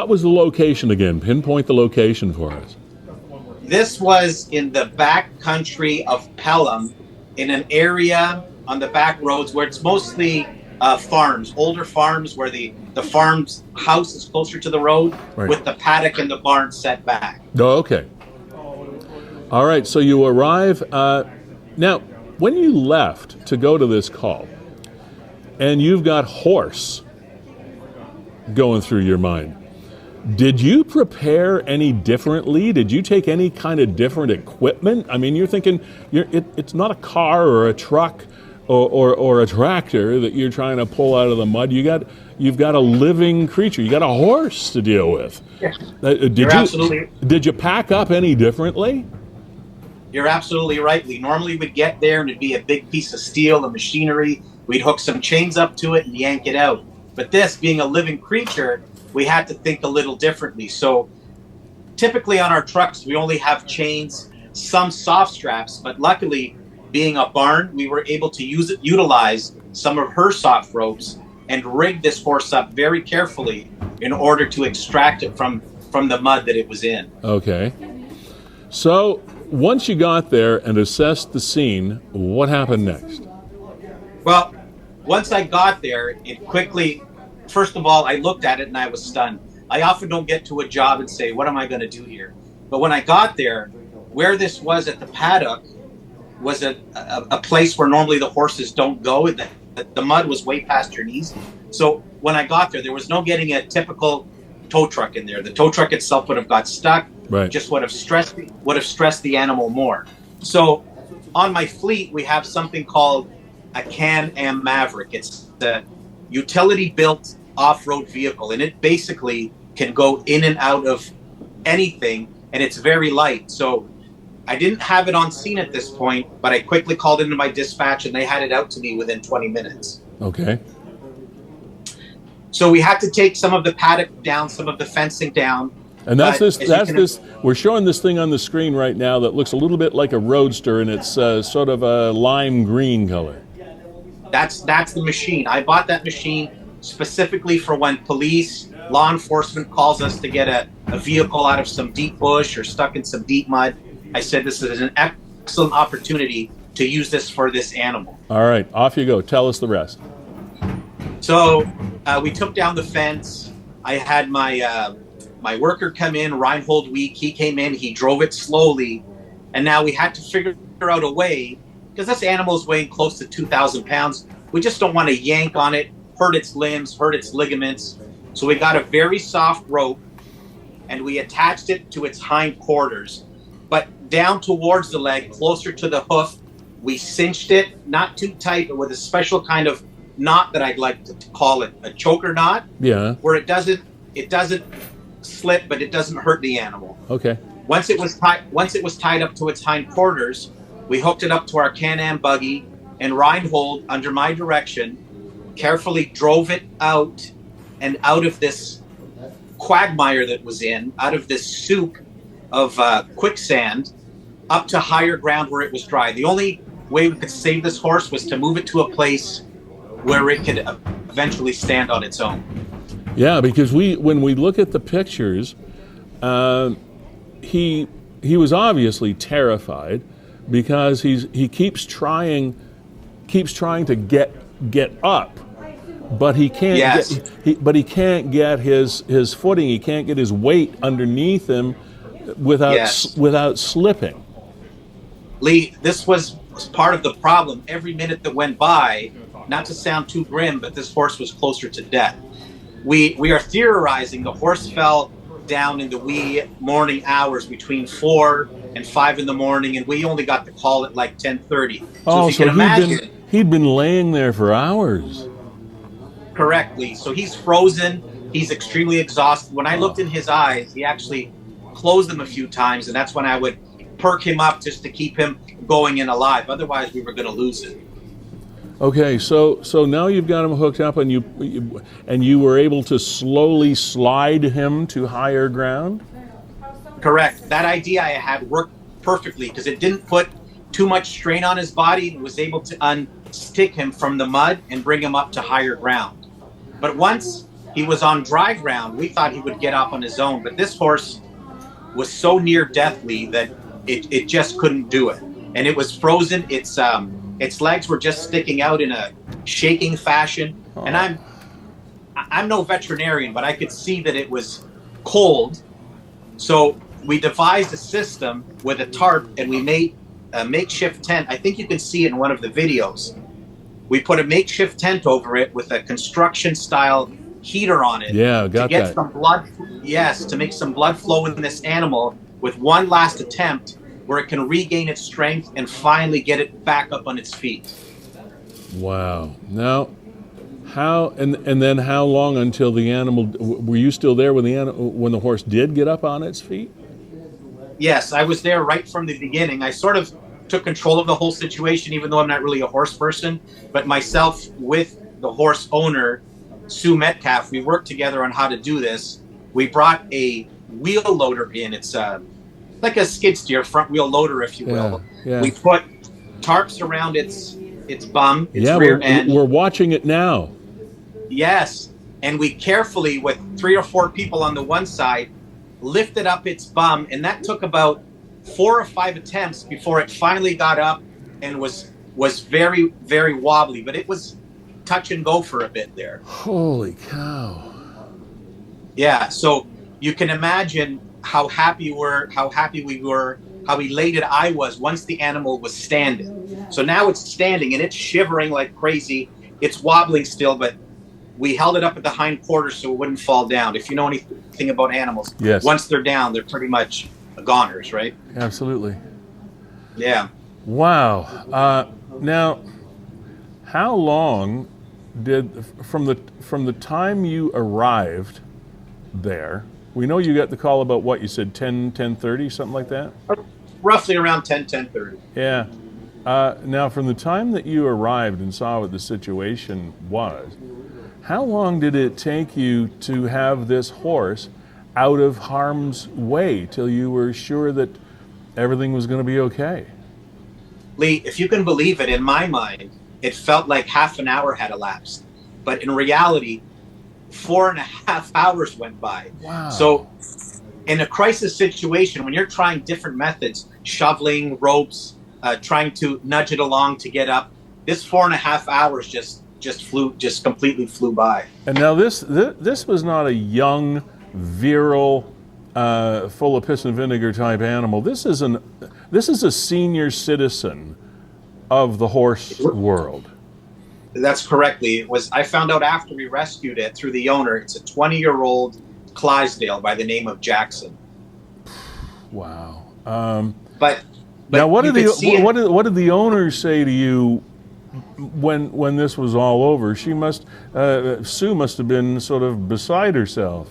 was the location again? Pinpoint the location for us. This was in the back country of Pelham, in an area on the back roads where it's mostly farms, older farms where the farm's house is closer to the road, right, with the paddock and the barn set back. Oh, okay. All right, so you arrive. Now, when you left to go to this call, and you've got horse going through your mind, did you prepare any differently? Did you take any kind of different equipment? I mean, you're thinking it's not a car or a truck or a tractor that you're trying to pull out of the mud. You've got a living creature. You got a horse to deal with. Yeah. Did you pack up any differently? You're absolutely right, Lee. Normally we'd get there and it'd be a big piece of steel, the machinery. We'd hook some chains up to it and yank it out. But this, being a living creature, we had to think a little differently. So typically on our trucks, we only have chains, some soft straps, but luckily, being a barn, we were able to utilize some of her soft ropes and rig this horse up very carefully in order to extract it from the mud that it was in. Okay. So once you got there and assessed the scene, what happened next? Well, once I got there, it quickly, first of all, I looked at it and I was stunned. I often don't get to a job and say, what am I going to do here? But when I got there, where this was at the paddock was a place where normally the horses don't go. The mud was way past your knees. So when I got there, there was no getting a typical tow truck in there. The tow truck itself would have got stuck, right, just would have stressed the animal more. So on my fleet, we have something called a Can-Am Maverick. It's the utility-built off-road vehicle, and it basically can go in and out of anything, and it's very light. So I didn't have it on scene at this point, but I quickly called into my dispatch, and they had it out to me within 20 minutes. Okay. So we had to take some of the paddock down, some of the fencing down. And we're showing this thing on the screen right now that looks a little bit like a Roadster, and it's sort of a lime green color. That's the machine. I bought that machine specifically for when police, law enforcement calls us to get a vehicle out of some deep bush or stuck in some deep mud. I said this is an excellent opportunity to use this for this animal. All right, off you go. Tell us the rest. So we took down the fence. I had my worker come in, Reinhold Week. He came in, he drove it slowly, and now we had to figure out a way, because this animal is weighing close to 2,000 pounds. We just don't want to yank on it, hurt its limbs, hurt its ligaments. So we got a very soft rope, and we attached it to its hind quarters. But down towards the leg, closer to the hoof, we cinched it, not too tight, but with a special kind of knot that I'd like to call it a choker knot. Yeah. Where it doesn't slip, but it doesn't hurt the animal. Okay. Once it was tied up to its hind quarters, we hooked it up to our Can-Am buggy, and Reinhold, under my direction, carefully drove it out and out of this quagmire that was in, out of this soup of quicksand, up to higher ground where it was dry. The only way we could save this horse was to move it to a place where it could eventually stand on its own. Yeah, because when we look at the pictures, he was obviously terrified, because he keeps trying to get up, but he can't. Yes. He can't get his footing. He can't get his weight underneath him without slipping. Lee, this was part of the problem. Every minute that went by, not to sound too grim, but this horse was closer to death. We are theorizing the horse fell down in the wee morning hours between 4 and 5 in the morning, and we only got the call at like 10:30. So if you can imagine, he'd been laying there for hours. Correctly. So he's frozen. He's extremely exhausted. When I looked in his eyes, he actually closed them a few times, and that's when I would perk him up just to keep him going and alive. Otherwise, we were going to lose it. Okay, so now you've got him hooked up, and you were able to slowly slide him to higher ground? Correct. That idea I had worked perfectly, because it didn't put too much strain on his body, and was able to unstick him from the mud and bring him up to higher ground. But once he was on dry ground, we thought he would get off on his own, but this horse was so near deathly that it just couldn't do it. And it was frozen. Its legs were just sticking out in a shaking fashion. And I'm no veterinarian, but I could see that it was cold. So we devised a system with a tarp, and we made a makeshift tent. I think you can see it in one of the videos. We put a makeshift tent over it with a construction style heater on it. Yeah, got to get that. some blood. Yes, to make some blood flow in this animal with one last attempt where it can regain its strength and finally get it back up on its feet. Wow. Now, how and then how long until the animal? Were you still there when the horse did get up on its feet? Yes, I was there right from the beginning. I sort of took control of the whole situation, even though I'm not really a horse person. But myself with the horse owner, Sue Metcalf, we worked together on how to do this. We brought a wheel loader in. It's like a skid steer, front wheel loader, if you will. Yeah. We put tarps around its bum, its rear end. We're watching it now. Yes, and we carefully, with 3 or 4 people on the one side, lifted up its bum, and that took about 4 or 5 attempts before it finally got up and was very, very wobbly. But it was touch and go for a bit there. Holy cow! Yeah, so you can imagine how happy we were, how elated I was once the animal was standing. So now it's standing and it's shivering like crazy. It's wobbling still, but we held it up at the hind quarters so it wouldn't fall down. If you know anything about animals, yes. Once they're down, they're pretty much goners, right? Absolutely. Yeah. Wow. Now, how long did from the time you arrived there? We know you got the call about what you said, 10:30, something like that? Roughly around 10:30. Yeah. Now, from the time that you arrived and saw what the situation was, how long did it take you to have this horse out of harm's way till you were sure that everything was going to be okay? Lee, if you can believe it, in my mind, it felt like half an hour had elapsed. But in reality, 4.5 hours went by. Wow. So in a crisis situation, when you're trying different methods, shoveling, ropes, trying to nudge it along to get up, this 4.5 hours just completely flew by. And now this was not a young, virile, full of piss and vinegar type animal. This is a senior citizen of the horse world. That's correctly. I found out after we rescued it through the owner. It's a 20-year-old Clydesdale by the name of Jackson. Wow. But now, what did the owners say to you when this was all over? Sue must have been sort of beside herself.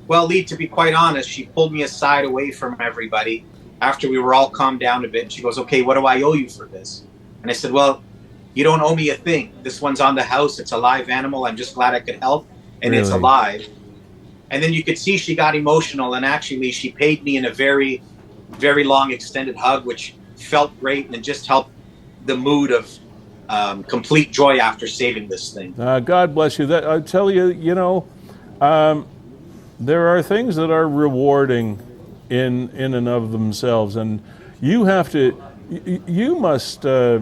Well, Lee, to be quite honest, she pulled me aside away from everybody after we were all calmed down a bit. And she goes, "Okay, what do I owe you for this?" And I said, "Well, you don't owe me a thing. This one's on the house. It's a live animal. I'm just glad I could help. And Really? It's alive." And then you could see she got emotional. And actually, she paid me in a very, very long extended hug, which felt great and just helped the mood of complete joy after saving this thing. God bless you. I tell you, there are things that are rewarding in and of themselves, and you must are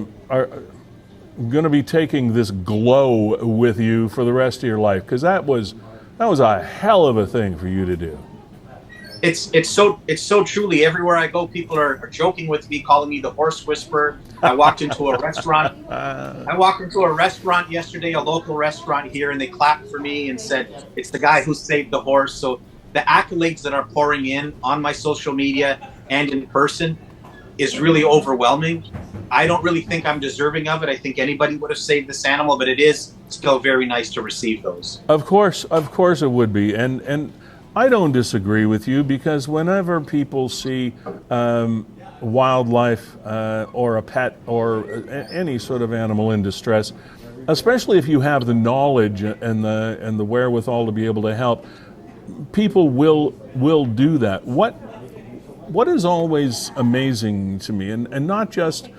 going to be taking this glow with you for the rest of your life, because that was a hell of a thing for you to do. It's so truly, everywhere I go, people are joking with me, calling me the horse whisperer. I walked into a restaurant. Yesterday, a local restaurant here, and they clapped for me and said, "It's the guy who saved the horse." So the accolades that are pouring in on my social media and in person is really overwhelming. I don't really think I'm deserving of it. I think anybody would have saved this animal, but it is still very nice to receive those. Of course it would be, and I don't disagree with you, because whenever people see wildlife or a pet or any sort of animal in distress, especially if you have the knowledge and the wherewithal to be able to help, people will do that. What is always amazing to me, and not just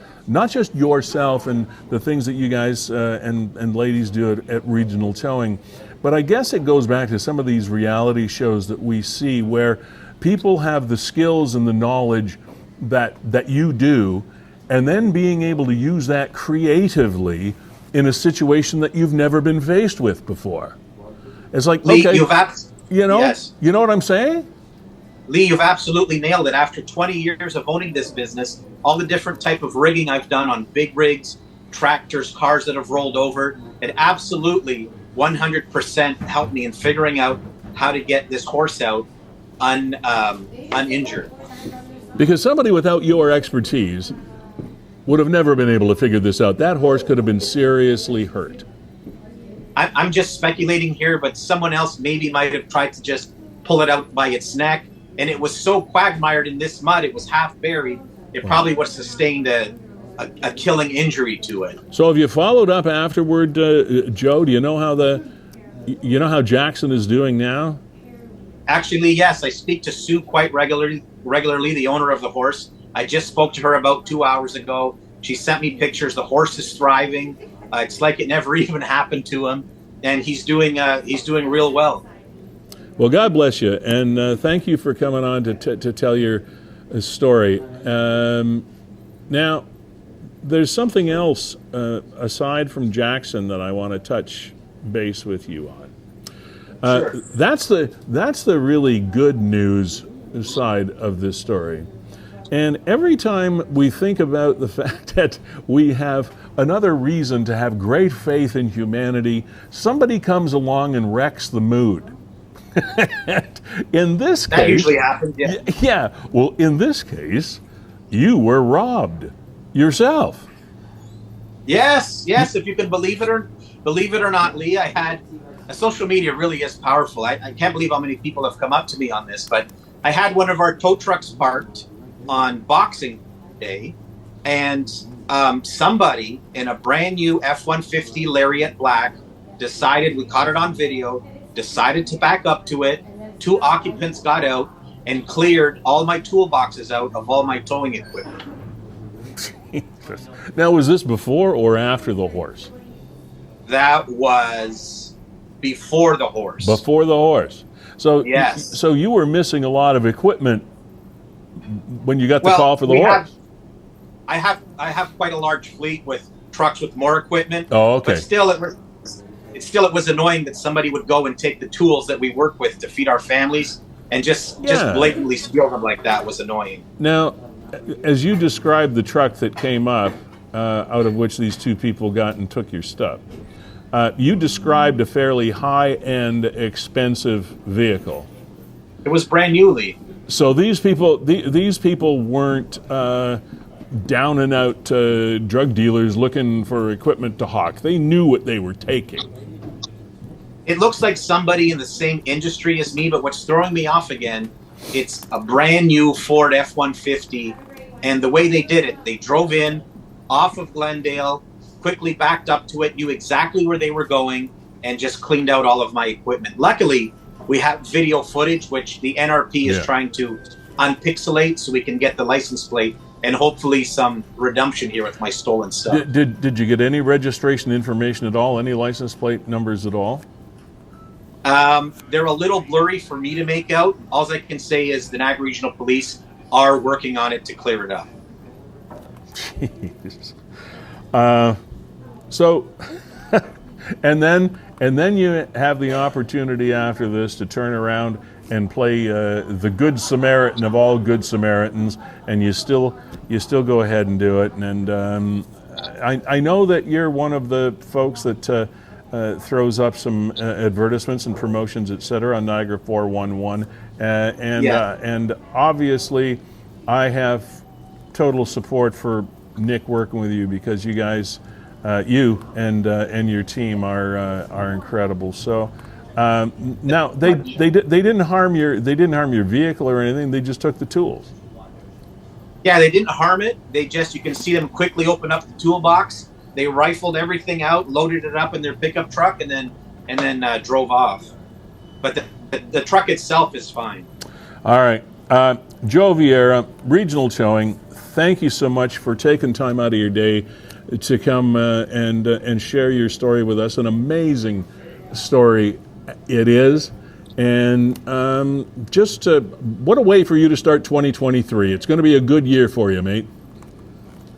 yourself and the things that you guys and ladies do at Regional Towing, but I guess it goes back to some of these reality shows that we see where people have the skills and the knowledge that you do, and then being able to use that creatively in a situation that you've never been faced with before. It's like, Lee, okay, yes. You know what I'm saying? Lee, you've absolutely nailed it. After 20 years of owning this business, all the different type of rigging I've done on big rigs, tractors, cars that have rolled over, it absolutely 100% helped me in figuring out how to get this horse out uninjured. Because somebody without your expertise would have never been able to figure this out. That horse could have been seriously hurt. I'm just speculating here, but someone else maybe might have tried to just pull it out by its neck, and it was so quagmired in this mud, it was half buried, it probably would have sustained a killing injury to it. So have you followed up afterward, Joe? Do you know how Jackson is doing now? Actually, yes, I speak to Sue quite regularly, the owner of the horse. I just spoke to her about 2 hours ago. She sent me pictures. The horse is thriving. It's like it never even happened to him, and he's doing real well. Well, God bless you, and thank you for coming on to tell your story. Now, there's something else aside from Jackson that I want to touch base with you on. Sure. That's the really good news side of this story. And every time we think about the fact that we have another reason to have great faith in humanity, somebody comes along and wrecks the mood. In this case, that usually happens. Yeah. Yeah. Well, in this case, you were robbed yourself. Yes. If you can believe it or not, Lee, I had social media really is powerful. I can't believe how many people have come up to me on this, but I had one of our tow trucks parked on Boxing Day, and somebody in a brand new F-150 Lariat Black decided, we caught it on video, decided to back up to it. 2 occupants got out and cleared all my toolboxes out of all my towing equipment. Now, was this before or after the horse? That was before the horse. Before the horse. So, yes. So you were missing a lot of equipment when you got the call for the horse. I have quite a large fleet with trucks with more equipment. Oh, okay. But still, it was annoying that somebody would go and take the tools that we work with to feed our families and just blatantly steal them like that was annoying. Now, as you described the truck that came up, out of which these 2 people got and took your stuff, you described a fairly high-end, expensive vehicle. It was brand new, Lee. So these people weren't down and out drug dealers looking for equipment to hawk. They knew what they were taking. It looks like somebody in the same industry as me, but what's throwing me off again, it's a brand new Ford F-150, and the way they did it, they drove in off of Glendale, quickly backed up to it, knew exactly where they were going, and just cleaned out all of my equipment. Luckily, we have video footage, which the NRP is trying to unpixelate so we can get the license plate and hopefully some redemption here with my stolen stuff. Did you get any registration information at all? Any license plate numbers at all? They're a little blurry for me to make out. All I can say is the Niagara Regional Police are working on it to clear it up. Jeez. So, and then you have the opportunity after this to turn around and play the Good Samaritan of all Good Samaritans, and you still go ahead and do it. And I know that you're one of the folks that throws up some advertisements and promotions, etc., on Niagara 411, and obviously, I have total support for Nick working with you because you guys, you and your team are incredible. So now they didn't harm your vehicle or anything. They just took the tools. Yeah, they didn't harm it. They just, you can see them quickly open up the toolbox. They rifled everything out, loaded it up in their pickup truck, and then drove off. But the truck itself is fine. All right, Joe Vieira, Regional Towing. Thank you so much for taking time out of your day to come and share your story with us. An amazing story it is. And what a way for you to start 2023. It's going to be a good year for you, mate.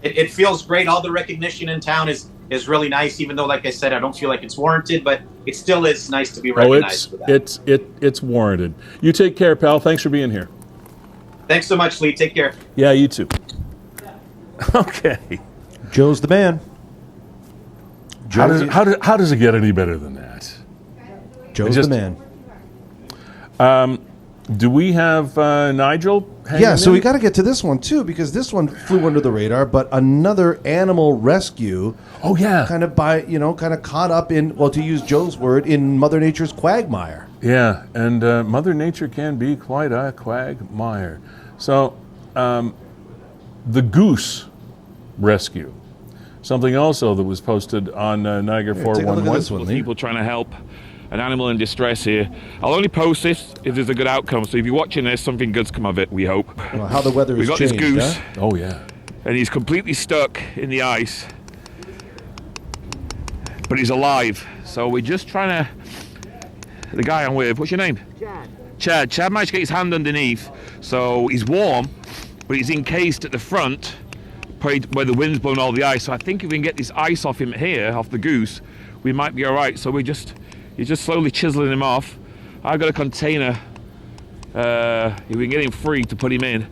It feels great. All the recognition in town is is really nice, even though, like I said, I don't feel like it's warranted, but it still is nice to be recognized for that. It's warranted. You take care, pal. Thanks for being here. Thanks so much, Lee. Take care. Yeah, you too. Okay. Joe's the man. How does it get any better than that? Joe's the man. Do we have Nigel? Yeah, so we got to get to this one too, because this one flew under the radar. But another animal rescue. Oh yeah, kind of caught up in, well, to use Joe's word, in Mother Nature's quagmire. Yeah, and Mother Nature can be quite a quagmire. So, the goose rescue, something also that was posted on Niagara 411. People trying to help an animal in distress here. I'll only post this if there's a good outcome. So if you're watching this, something good's come of it, we hope. Well, how the weather has changed. We got this goose. Huh? Oh yeah. And he's completely stuck in the ice. But he's alive. So we're just trying to... The guy I'm with, what's your name? Chad. Chad managed to get his hand underneath. So he's warm, but he's encased at the front, where the wind's blown all the ice. So I think if we can get this ice off him here, off the goose, we might be all right. So you're just slowly chiseling him off. I've got a container. If we can get him free to put him in.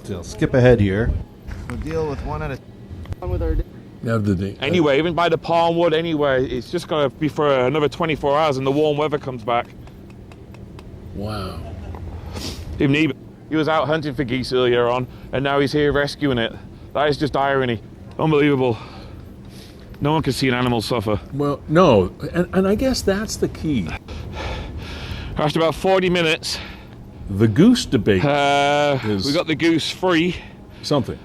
I'll skip ahead here. We'll deal with one at a time with our... Anyway, even by the palm wood, anyway, it's just going to be for another 24 hours and the warm weather comes back. Wow. Even he was out hunting for geese earlier on, and now he's here rescuing it. That is just irony. Unbelievable. No one can see an animal suffer. Well, no, and I guess that's the key. After about 40 minutes... The goose debate we got the goose free. Something.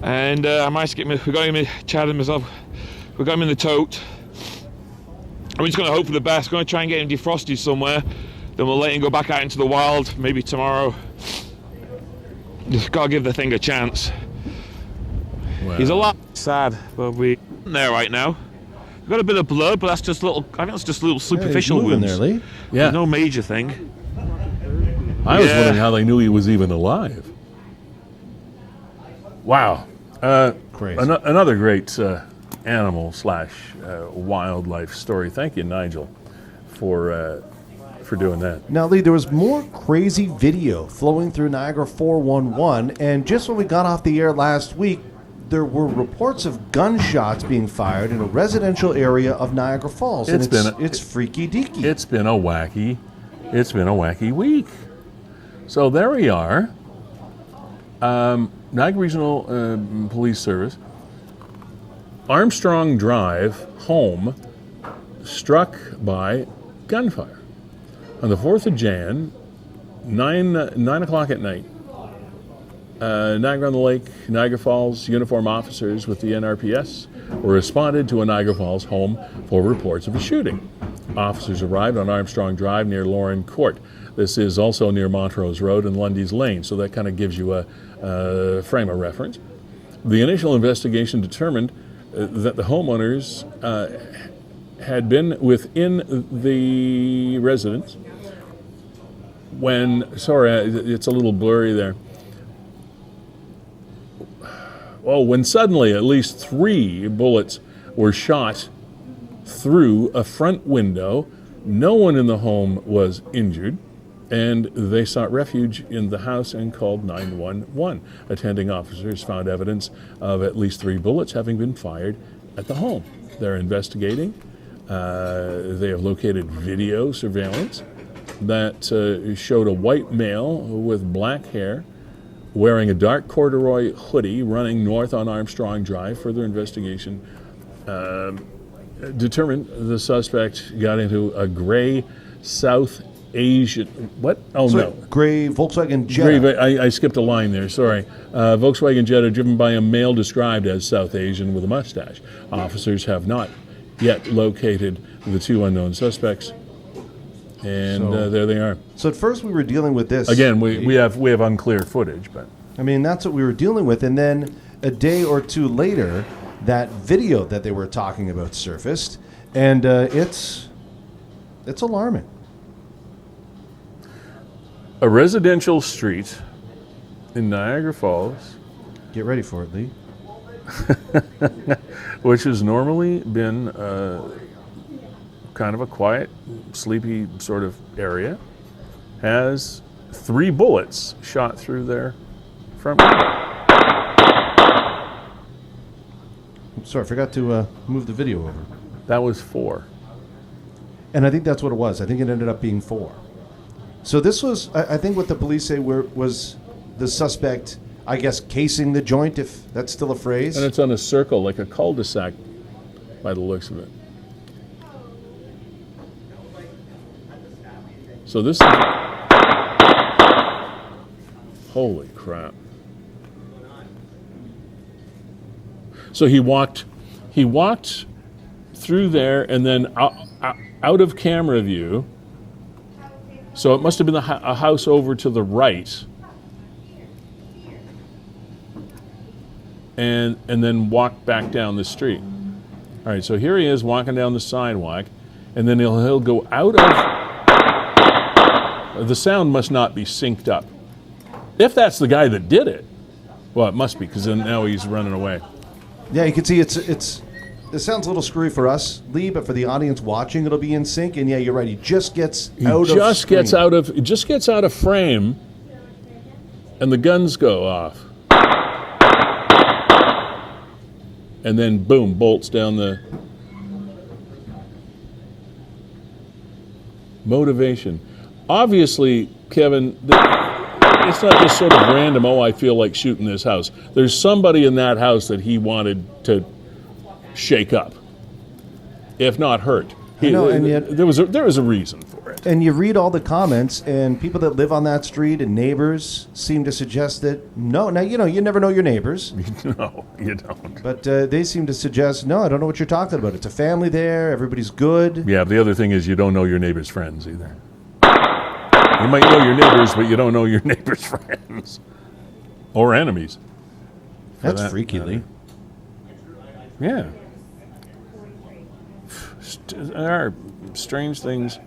And I managed to get him, we got him, Chad and myself, we got him in the tote. I'm just going to hope for the best. Going to try and get him defrosted somewhere. Then we'll let him go back out into the wild, maybe tomorrow. Just got to give the thing a chance. Wow. He's a lot sad, but we're there right now. We've got a bit of blood, but that's just little, I think that's just little superficial wounds. There, Lee. Yeah. There's no major thing. I was wondering how they knew he was even alive. Wow. Crazy. Another great animal / wildlife story. Thank you, Nigel, for doing that. Now, Lee, there was more crazy video flowing through Niagara 411, and just when we got off the air last week, there were reports of gunshots being fired in a residential area of Niagara Falls. It's freaky deaky. It's been a wacky week. So there we are. Niagara Regional Police Service, Armstrong Drive home struck by gunfire on the 4th of Jan, 9 o'clock at night. Niagara-on-the-Lake, Niagara Falls uniform officers with the NRPS were responded to a Niagara Falls home for reports of a shooting. Officers arrived on Armstrong Drive near Lauren Court. This is also near Montrose Road and Lundy's Lane, so that kind of gives you a frame of reference. The initial investigation determined that the homeowners had been within the residence when, sorry, it's a little blurry there. Oh, when suddenly at least 3 bullets were shot through a front window. No one in the home was injured, and they sought refuge in the house and called 911. Attending officers found evidence of at least 3 bullets having been fired at the home. They're investigating. They have located video surveillance that showed a white male with black hair wearing a dark corduroy hoodie running north on Armstrong Drive. Further investigation determined the suspect got into a gray South Asian, what? Oh, no. Gray Volkswagen Jetta. I skipped a line there, sorry. Volkswagen Jetta driven by a male described as South Asian with a mustache. Officers have not yet located the 2 unknown suspects. And there they are. So at first we were dealing with this. Again, we have unclear footage, but I mean, that's what we were dealing with. And then a day or 2 later, that video that they were talking about surfaced, and it's alarming. A residential street in Niagara Falls. Get ready for it, Lee. which has normally been kind of a quiet, sleepy sort of area, has 3 bullets shot through their front window. Sorry, I forgot to move the video over. That was 4. And I think that's what it was. I think it ended up being 4. So this was, I think what the police say was the suspect, I guess, casing the joint, if that's still a phrase. And it's on a circle, like a cul-de-sac, by the looks of it. So this is... Holy crap. So he walked through there and then out of camera view. So it must have been a house over to the right. And then walked back down the street. All right, so here he is walking down the sidewalk, and then he'll go out of... The sound must not be synced up. If that's the guy that did it, well, it must be, because then now he's running away. Yeah, you can see it sounds a little screwy for us, Lee, but for the audience watching, it'll be in sync. And yeah, you're right. He just gets out of frame, and the guns go off. And then, boom, bolts down the... Motivation. Obviously, Kevin, it's not just sort of random, I feel like shooting this house. There's somebody in that house that he wanted to shake up, if not hurt. And yet there was a reason for it. And you read all the comments, and people that live on that street and neighbors seem to suggest that, no. Now, you never know your neighbors. No, you don't. But they seem to suggest, no, I don't know what you're talking about. It's a family there. Everybody's good. Yeah, the other thing is you don't know your neighbor's friends either. You might know your neighbors, but you don't know your neighbor's friends. Or enemies. That's freaky, Lee. Yeah. There are strange things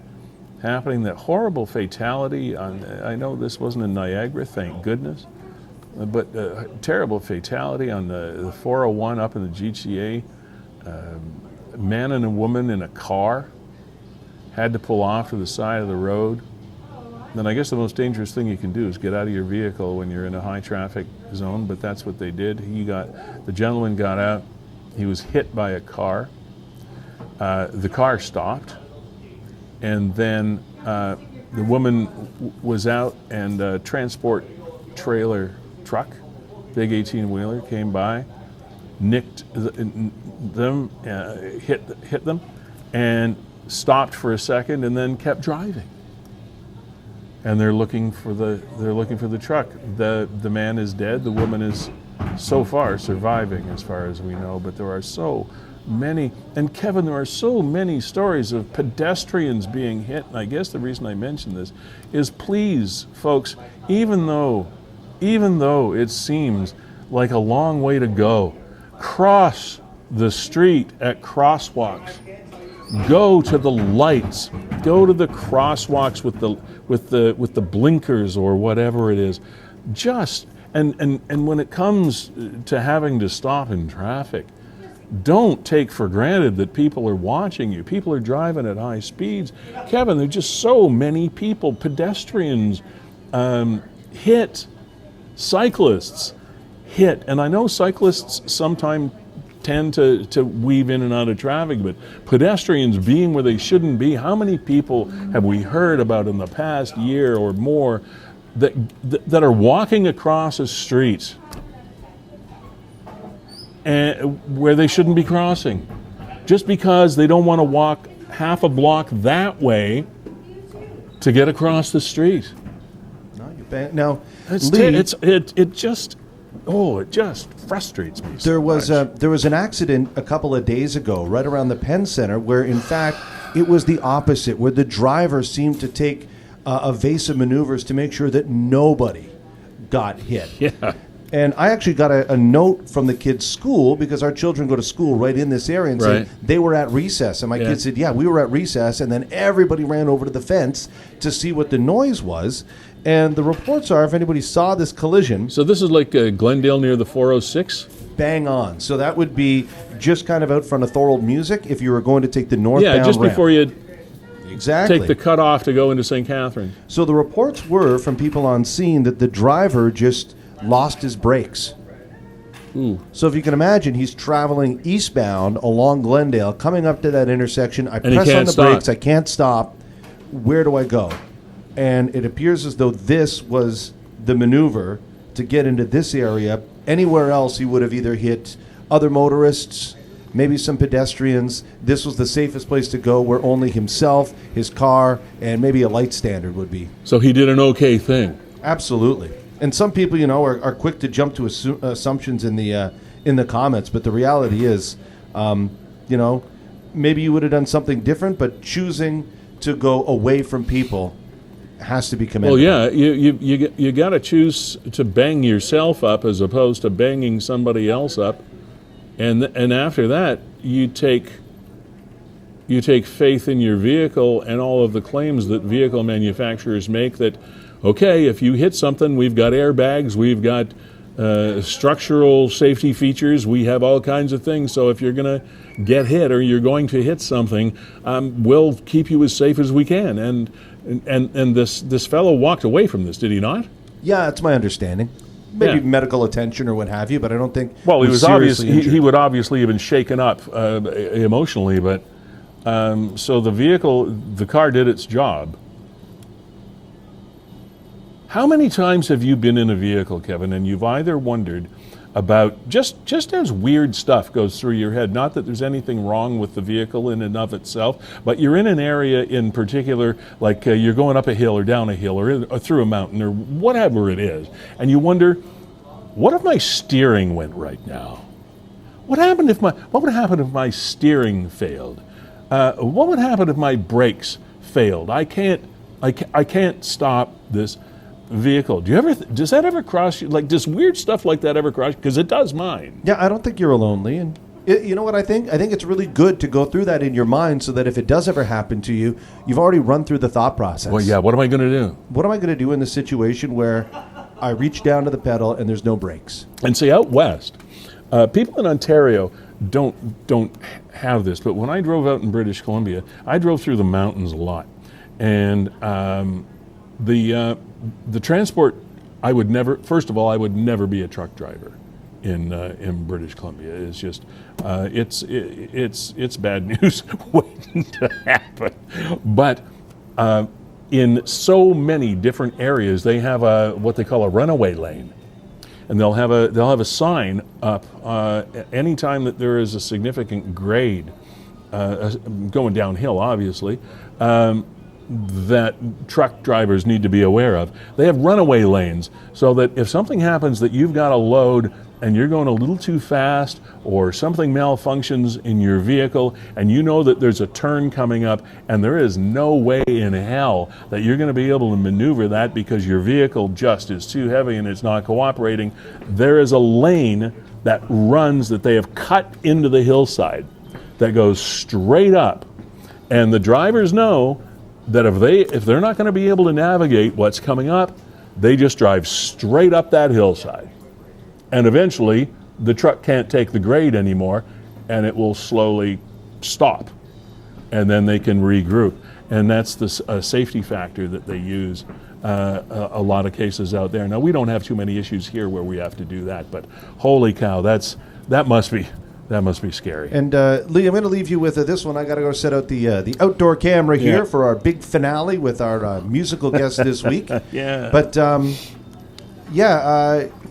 happening. That horrible fatality I know this wasn't in Niagara, thank goodness, but terrible fatality on the 401 up in the GTA. A man and a woman in a car had to pull off to the side of the road. Then I guess the most dangerous thing you can do is get out of your vehicle when you're in a high traffic zone, but that's what they did. The gentleman got out, he was hit by a car. The car stopped, and then the woman was out, and a transport trailer truck, big 18-wheeler, came by, nicked them, hit them, and stopped for a second, and then kept driving. And they're looking for the truck. The man is dead. The woman is so far surviving, as far as we know. But there are so many, and Kevin, there are so many stories of pedestrians being hit. And I guess the reason I mention this is, please, folks, even though it seems like a long way to go, cross the street at crosswalks. Go to the lights. Go to the crosswalks with the blinkers or whatever it is. And when it comes to having to stop in traffic, don't take for granted that people are watching you. People are driving at high speeds. Kevin, there are just so many people, pedestrians hit, cyclists hit. And I know cyclists sometimes tend to weave in and out of traffic, but pedestrians being where they shouldn't be, how many people have we heard about in the past year or more that are walking across a street and where they shouldn't be crossing just because they don't want to walk half a block that way to get across the street? Now, it just frustrates me. There was an accident a couple of days ago, right around the Penn Center, where in fact it was the opposite, where the driver seemed to take evasive maneuvers to make sure that nobody got hit. Yeah. And I actually got a note from the kids' school, because our children go to school right in this area, and said they were at recess. And my kids said, yeah, we were at recess. And then everybody ran over to the fence to see what the noise was. And the reports are, if anybody saw this collision... So this is like Glendale near the 406? bang on. So that would be just kind of out front of Feulled Music if you were going to take the northbound Yeah, just ramp. before you Exactly. take the cutoff to go into St. Catharines. So the reports were from people on scene that the driver just lost his brakes. So if you can imagine, he's traveling eastbound along Glendale, coming up to that intersection. I he press on can't the stop. brakes. I can't stop. Where do I go? And it appears as though this was the maneuver to get into this area. Anywhere else, he would have either hit other motorists, maybe some pedestrians. This was the safest place to go, where only himself, his car, and maybe a light standard would be. So he did an okay thing. Absolutely. And some people, are quick to jump to assumptions in the comments, but the reality is, maybe you would have done something different, but choosing to go away from people has to be commendable. Well, yeah, you got to choose to bang yourself up as opposed to banging somebody else up, and after that you take faith in your vehicle and all of the claims that vehicle manufacturers make that, okay, if you hit something, we've got airbags, we've got structural safety features, we have all kinds of things. So if you're going to get hit or you're going to hit something, we'll keep you as safe as we can. And this fellow walked away from this, did he not? Yeah, that's my understanding. Maybe Yeah. medical attention or what have you, but I don't think. Well, he was seriously obviously injured. he would obviously have been shaken up emotionally, but so the car did its job. How many times have you been in a vehicle, Kevin, and you've either wondered about just as weird stuff goes through your head, not that there's anything wrong with the vehicle in and of itself, but you're in an area in particular, like you're going up a hill or down a hill or through a mountain or whatever it is, and you wonder, what if my steering went right now? What would happen if my steering failed? What would happen if my brakes failed? I can't stop this vehicle. Does that ever cross you? Like, does weird stuff like that ever cross you? Because it does mine. Yeah, I don't think you're alone, Lee. And you know what I think? I think it's really good to go through that in your mind so that if it does ever happen to you, you've already run through the thought process. Well, yeah, what am I going to do? What am I going to do in the situation where I reach down to the pedal and there's no brakes? And see, out west, people in Ontario don't have this, but when I drove out in British Columbia, I drove through the mountains a lot. And the transport, I would never be a truck driver in British Columbia. It's just it's bad news waiting to happen. But in so many different areas, they have what they call a runaway lane, and they'll have a sign up anytime that there is a significant grade going downhill, obviously. That truck drivers need to be aware of. They have runaway lanes so that if something happens that you've got a load and you're going a little too fast or something malfunctions in your vehicle and you know that there's a turn coming up and there is no way in hell that you're going to be able to maneuver that because your vehicle just is too heavy and it's not cooperating, there is a lane that they have cut into the hillside that goes straight up, and the drivers know that if they're not going to be able to navigate what's coming up, they just drive straight up that hillside. And eventually, the truck can't take the grade anymore, and it will slowly stop. And then they can regroup. And that's the safety factor that they use a lot of cases out there. Now, we don't have too many issues here where we have to do that, but holy cow, that must be scary. And Lee, I'm going to leave you with this one. I got to go set out the outdoor camera here for our big finale with our musical guest this week. Yeah. But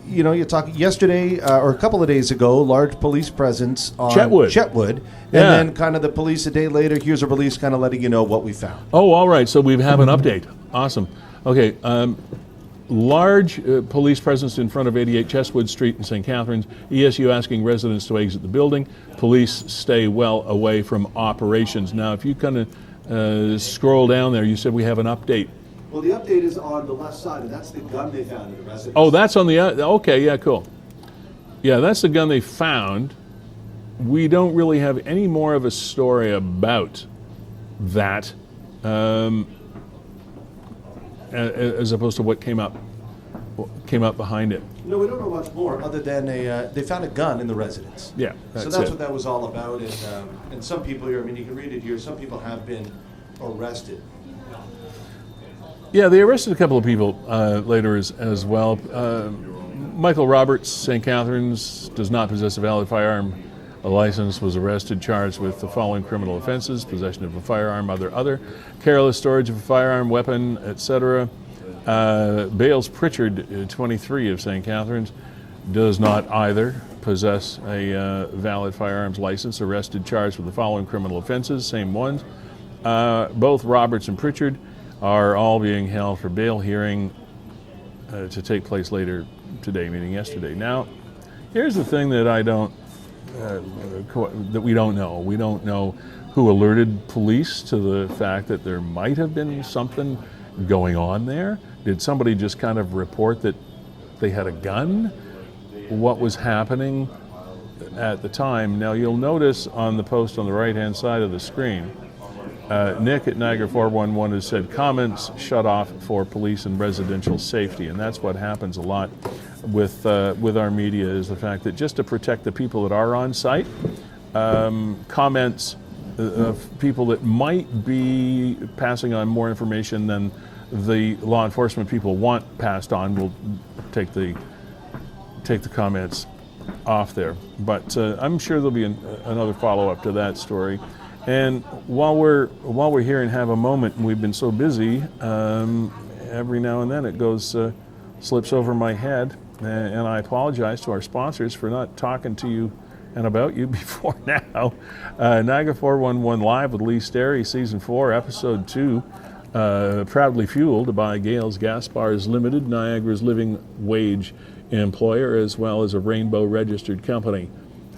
you talked yesterday or a couple of days ago, large police presence on Chetwood. And then kind of the police a day later, here's a release kind of letting you know what we found. Oh, all right. So we have an update. Awesome. Okay. Large police presence in front of 88 Chestwood Street in St. Catharines. ESU asking residents to exit the building. Police stay well away from operations. Now, if you kind of scroll down there, you said we have an update. Well, the update is on the left side, and that's the gun they found in the residence. Oh, that's on the okay, yeah, cool. Yeah, that's the gun they found. We don't really have any more of a story about that. As opposed to what came up came up behind it. No, we don't know much more other than they found a gun in the residence. Yeah, So that's what that was all about. And some people here, I mean, you can read it here, some people have been arrested. Yeah, they arrested a couple of people later as well. Michael Roberts, St. Catharines, does not possess a valid firearm. A license, was arrested, charged with the following criminal offenses: possession of a firearm, other, careless storage of a firearm, weapon, etc. Bales Pritchard, 23, of St. Catharines, does not either possess a valid firearms license, arrested, charged with the following criminal offenses, same ones. Both Roberts and Pritchard are all being held for bail hearing to take place later today, meaning yesterday. Now, here's the thing that that we don't know. We don't know who alerted police to the fact that there might have been something going on there. Did somebody just kind of report that they had a gun? What was happening at the time? Now, you'll notice on the post on the right-hand side of the screen, Nick at Niagara 411 has said, comments shut off for police and residential safety. And that's what happens a lot with our media, is the fact that just to protect the people that are on site, comments of people that might be passing on more information than the law enforcement people want passed on will take the comments off there. But I'm sure there'll be another follow-up to that story. And while we're here and have a moment, and we've been so busy, every now and then it goes slips over my head, and I apologize to our sponsors for not talking to you and about you before now. Niagara 411 Live with Lee Sterry, Season 4, Episode 2, proudly fueled by Gales Gas Bars Limited, Niagara's living wage employer, as well as a Rainbow registered company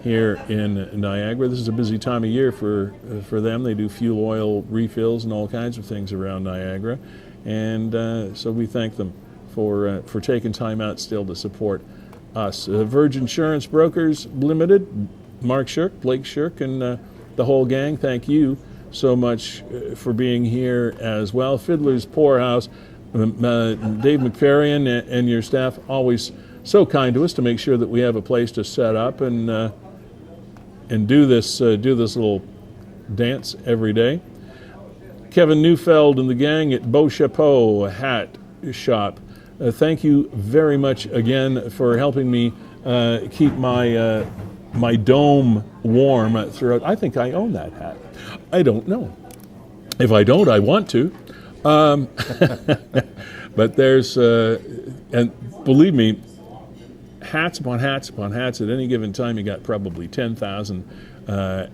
here in Niagara. This is a busy time of year for them. They do fuel oil refills and all kinds of things around Niagara, and so we thank them for taking time out still to support us. Verge Insurance Brokers Limited, Mark Shirk, Blake Shirk, and the whole gang, thank you so much for being here as well. Fiddler's Poorhouse, Dave McFerrin and your staff, always so kind to us to make sure that we have a place to set up and do this little dance every day. Kevin Neufeld and the gang at Beau Chapeau Hat Shop, thank you very much again for helping me keep my dome warm throughout. I think I own that hat. I don't know. If I don't, I want to. But there's, and believe me, hats upon hats upon hats. At any given time, you got probably 10,000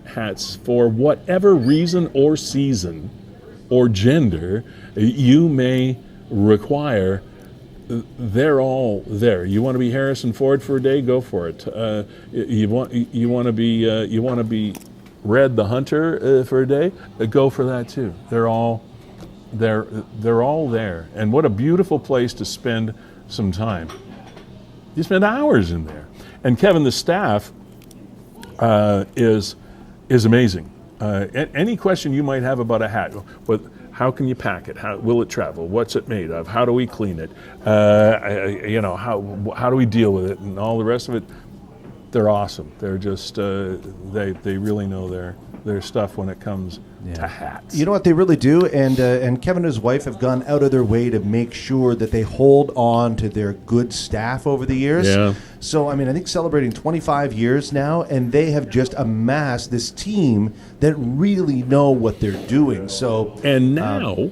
hats for whatever reason or season or gender you may require. They're all there. You want to be Harrison Ford for a day? Go for it. You want to be Red the Hunter for a day? Go for that too. They're all there. And what a beautiful place to spend some time. You spend hours in there. And Kevin, the staff is amazing. Any question you might have about a hat, how can you pack it? How will it travel? What's it made of? How do we clean it? How do we deal with it? And all the rest of it, they're awesome. They're just they really know their stuff when it comes to hats. You know what they really do, and Kevin and his wife have gone out of their way to make sure that they hold on to their good staff over the years. Yeah. So, I mean, I think celebrating 25 years now, and they have just amassed this team that really know what they're doing. So, and now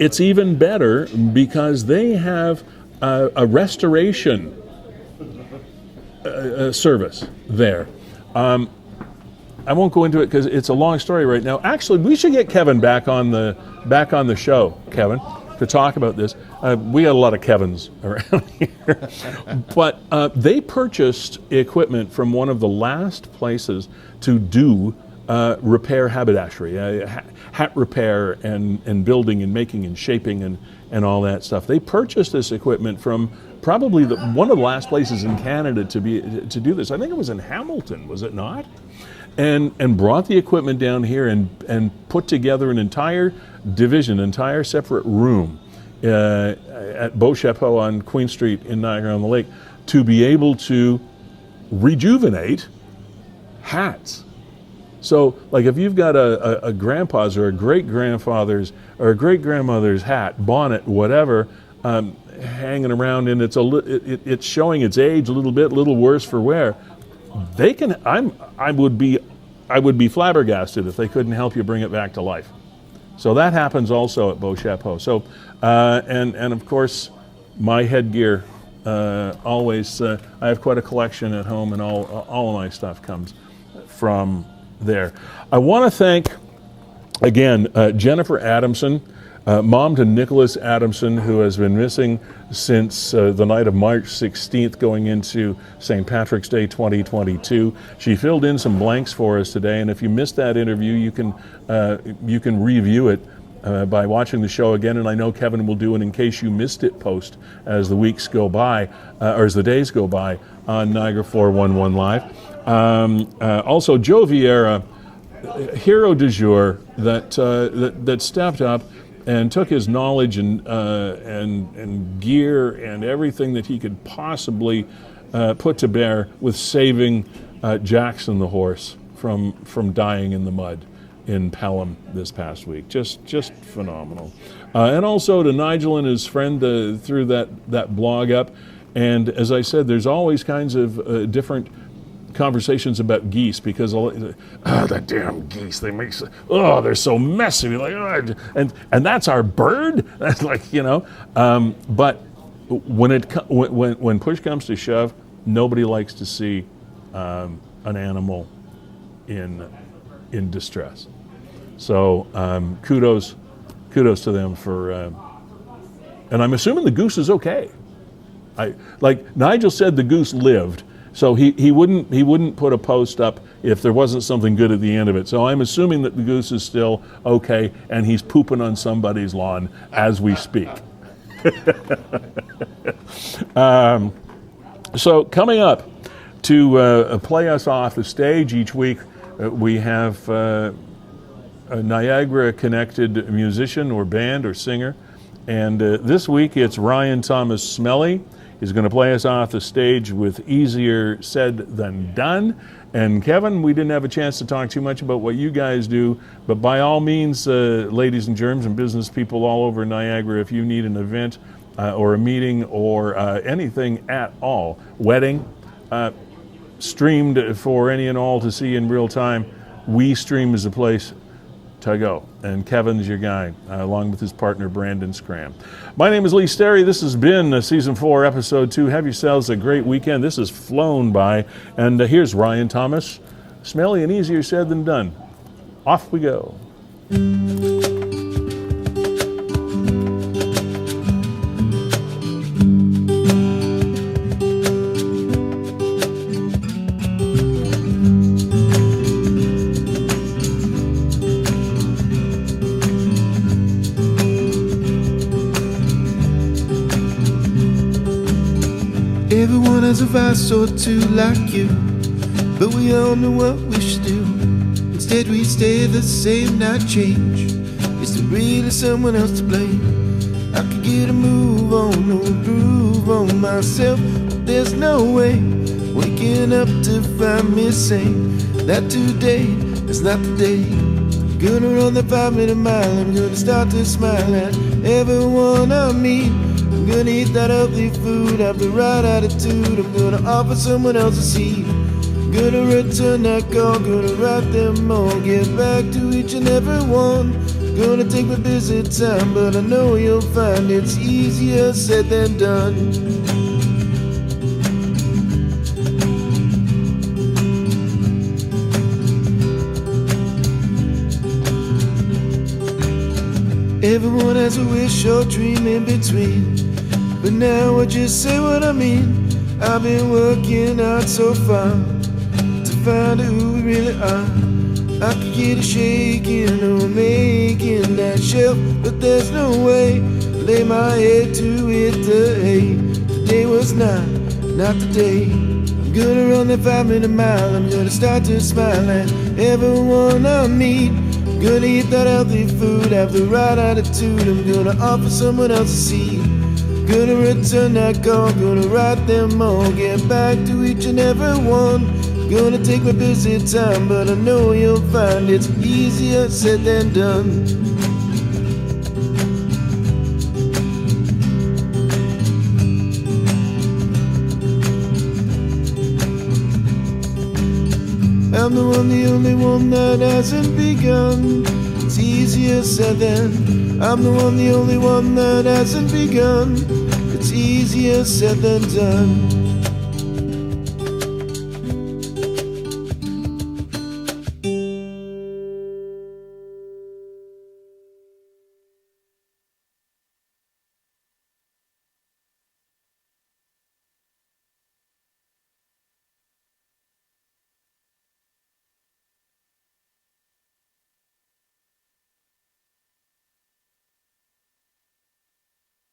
it's even better because they have a restoration service there. I won't go into it because it's a long story right now. Actually, we should get Kevin back on the show, Kevin, to talk about this. We got a lot of Kevins around here. But they purchased equipment from one of the last places to do repair haberdashery, hat repair and building and making and shaping and all that stuff. They purchased this equipment from probably one of the last places in Canada to do this. I think it was in Hamilton, was it not? And brought the equipment down here and put together an entire division, entire separate room at Beau Chapeau on Queen Street in Niagara-on-the-Lake to be able to rejuvenate hats. So, like, if you've got a grandpa's or a great-grandfather's or a great-grandmother's hat, bonnet, whatever, hanging around, and it's showing its age a little bit, a little worse for wear, they can. I would be flabbergasted if they couldn't help you bring it back to life. So that happens also at Beau Chapeau. So, and of course, my headgear. Always, I have quite a collection at home, and all of my stuff comes from there. I want to thank, again, Jennifer Adamson, mom to Nicholas Adamson, who has been missing since the night of March 16th going into St. Patrick's Day 2022. She filled in some blanks for us today, and if you missed that interview, you can review it by watching the show again, and I know Kevin will do an In Case You Missed It post as the weeks go by, or as the days go by, on Niagara 411 Live. Also, Joe Vieira, hero du jour, that stepped up and took his knowledge and gear and everything that he could possibly put to bear with saving Jackson the horse from dying in the mud in Pelham this past week. Just phenomenal. And also to Nigel and his friend threw that blog up. And as I said, there's always kinds of different conversations about geese, because that damn geese, they're so messy. Like, and that's our bird. That's like, but when push comes to shove, nobody likes to see an animal in distress. So kudos to them for, and I'm assuming the goose is okay. Like Nigel said, the goose lived, so he wouldn't put a post up if there wasn't something good at the end of it. So I'm assuming that the goose is still okay, and he's pooping on somebody's lawn as we speak. So coming up to play us off the stage each week, we have a Niagara-connected musician or band or singer. And this week it's Ryan Thomas Smelly. He's going to play us off the stage with Easier Said Than Done. And Kevin, we didn't have a chance to talk too much about what you guys do, but by all means, ladies and germs and business people all over Niagara, if you need an event or a meeting or anything at all, wedding, streamed for any and all to see in real time, WeeStreem is the place to go. And Kevin's your guy, along with his partner, Brandon Scram. My name is Lee Sterry. This has been Season 4, Episode 2. Have yourselves a great weekend. This has flown by. And here's Ryan Thomas, Smelly and Easier Said Than Done. Off we go. Everyone has a vice or two like you, but we all know what we should do. Instead we stay the same, not change. Is there really someone else to blame? I could get a move on or improve on myself, but there's no way waking up to find me saying that today is not the day. I'm gonna run the 5-minute mile, I'm gonna start to smile at everyone I meet. I'm gonna eat that healthy food, have the right attitude. I'm gonna offer someone else a seat. I'm gonna return that call, gonna write them all, get back to each and every one. Gonna take my busy time, but I know you'll find it's easier said than done. Everyone has a wish or dream in between, but now I just say what I mean. I've been working hard so far to find out who we really are. I could get a shaking or making that shelf, but there's no way. Lay my head to it the hay. Today was not the day. I'm gonna run that 5-minute mile. I'm gonna start to smile at everyone I meet. I'm Gonna eat that healthy food, have the right attitude. I'm gonna offer someone else a seat. Gonna return that call, gonna write them all, get back to each and every one. Gonna take my busy time, but I know you'll find it's easier said than done. I'm the one, the only one that hasn't begun. It's easier said than. I'm the one, the only one that hasn't begun. It's easier said than done.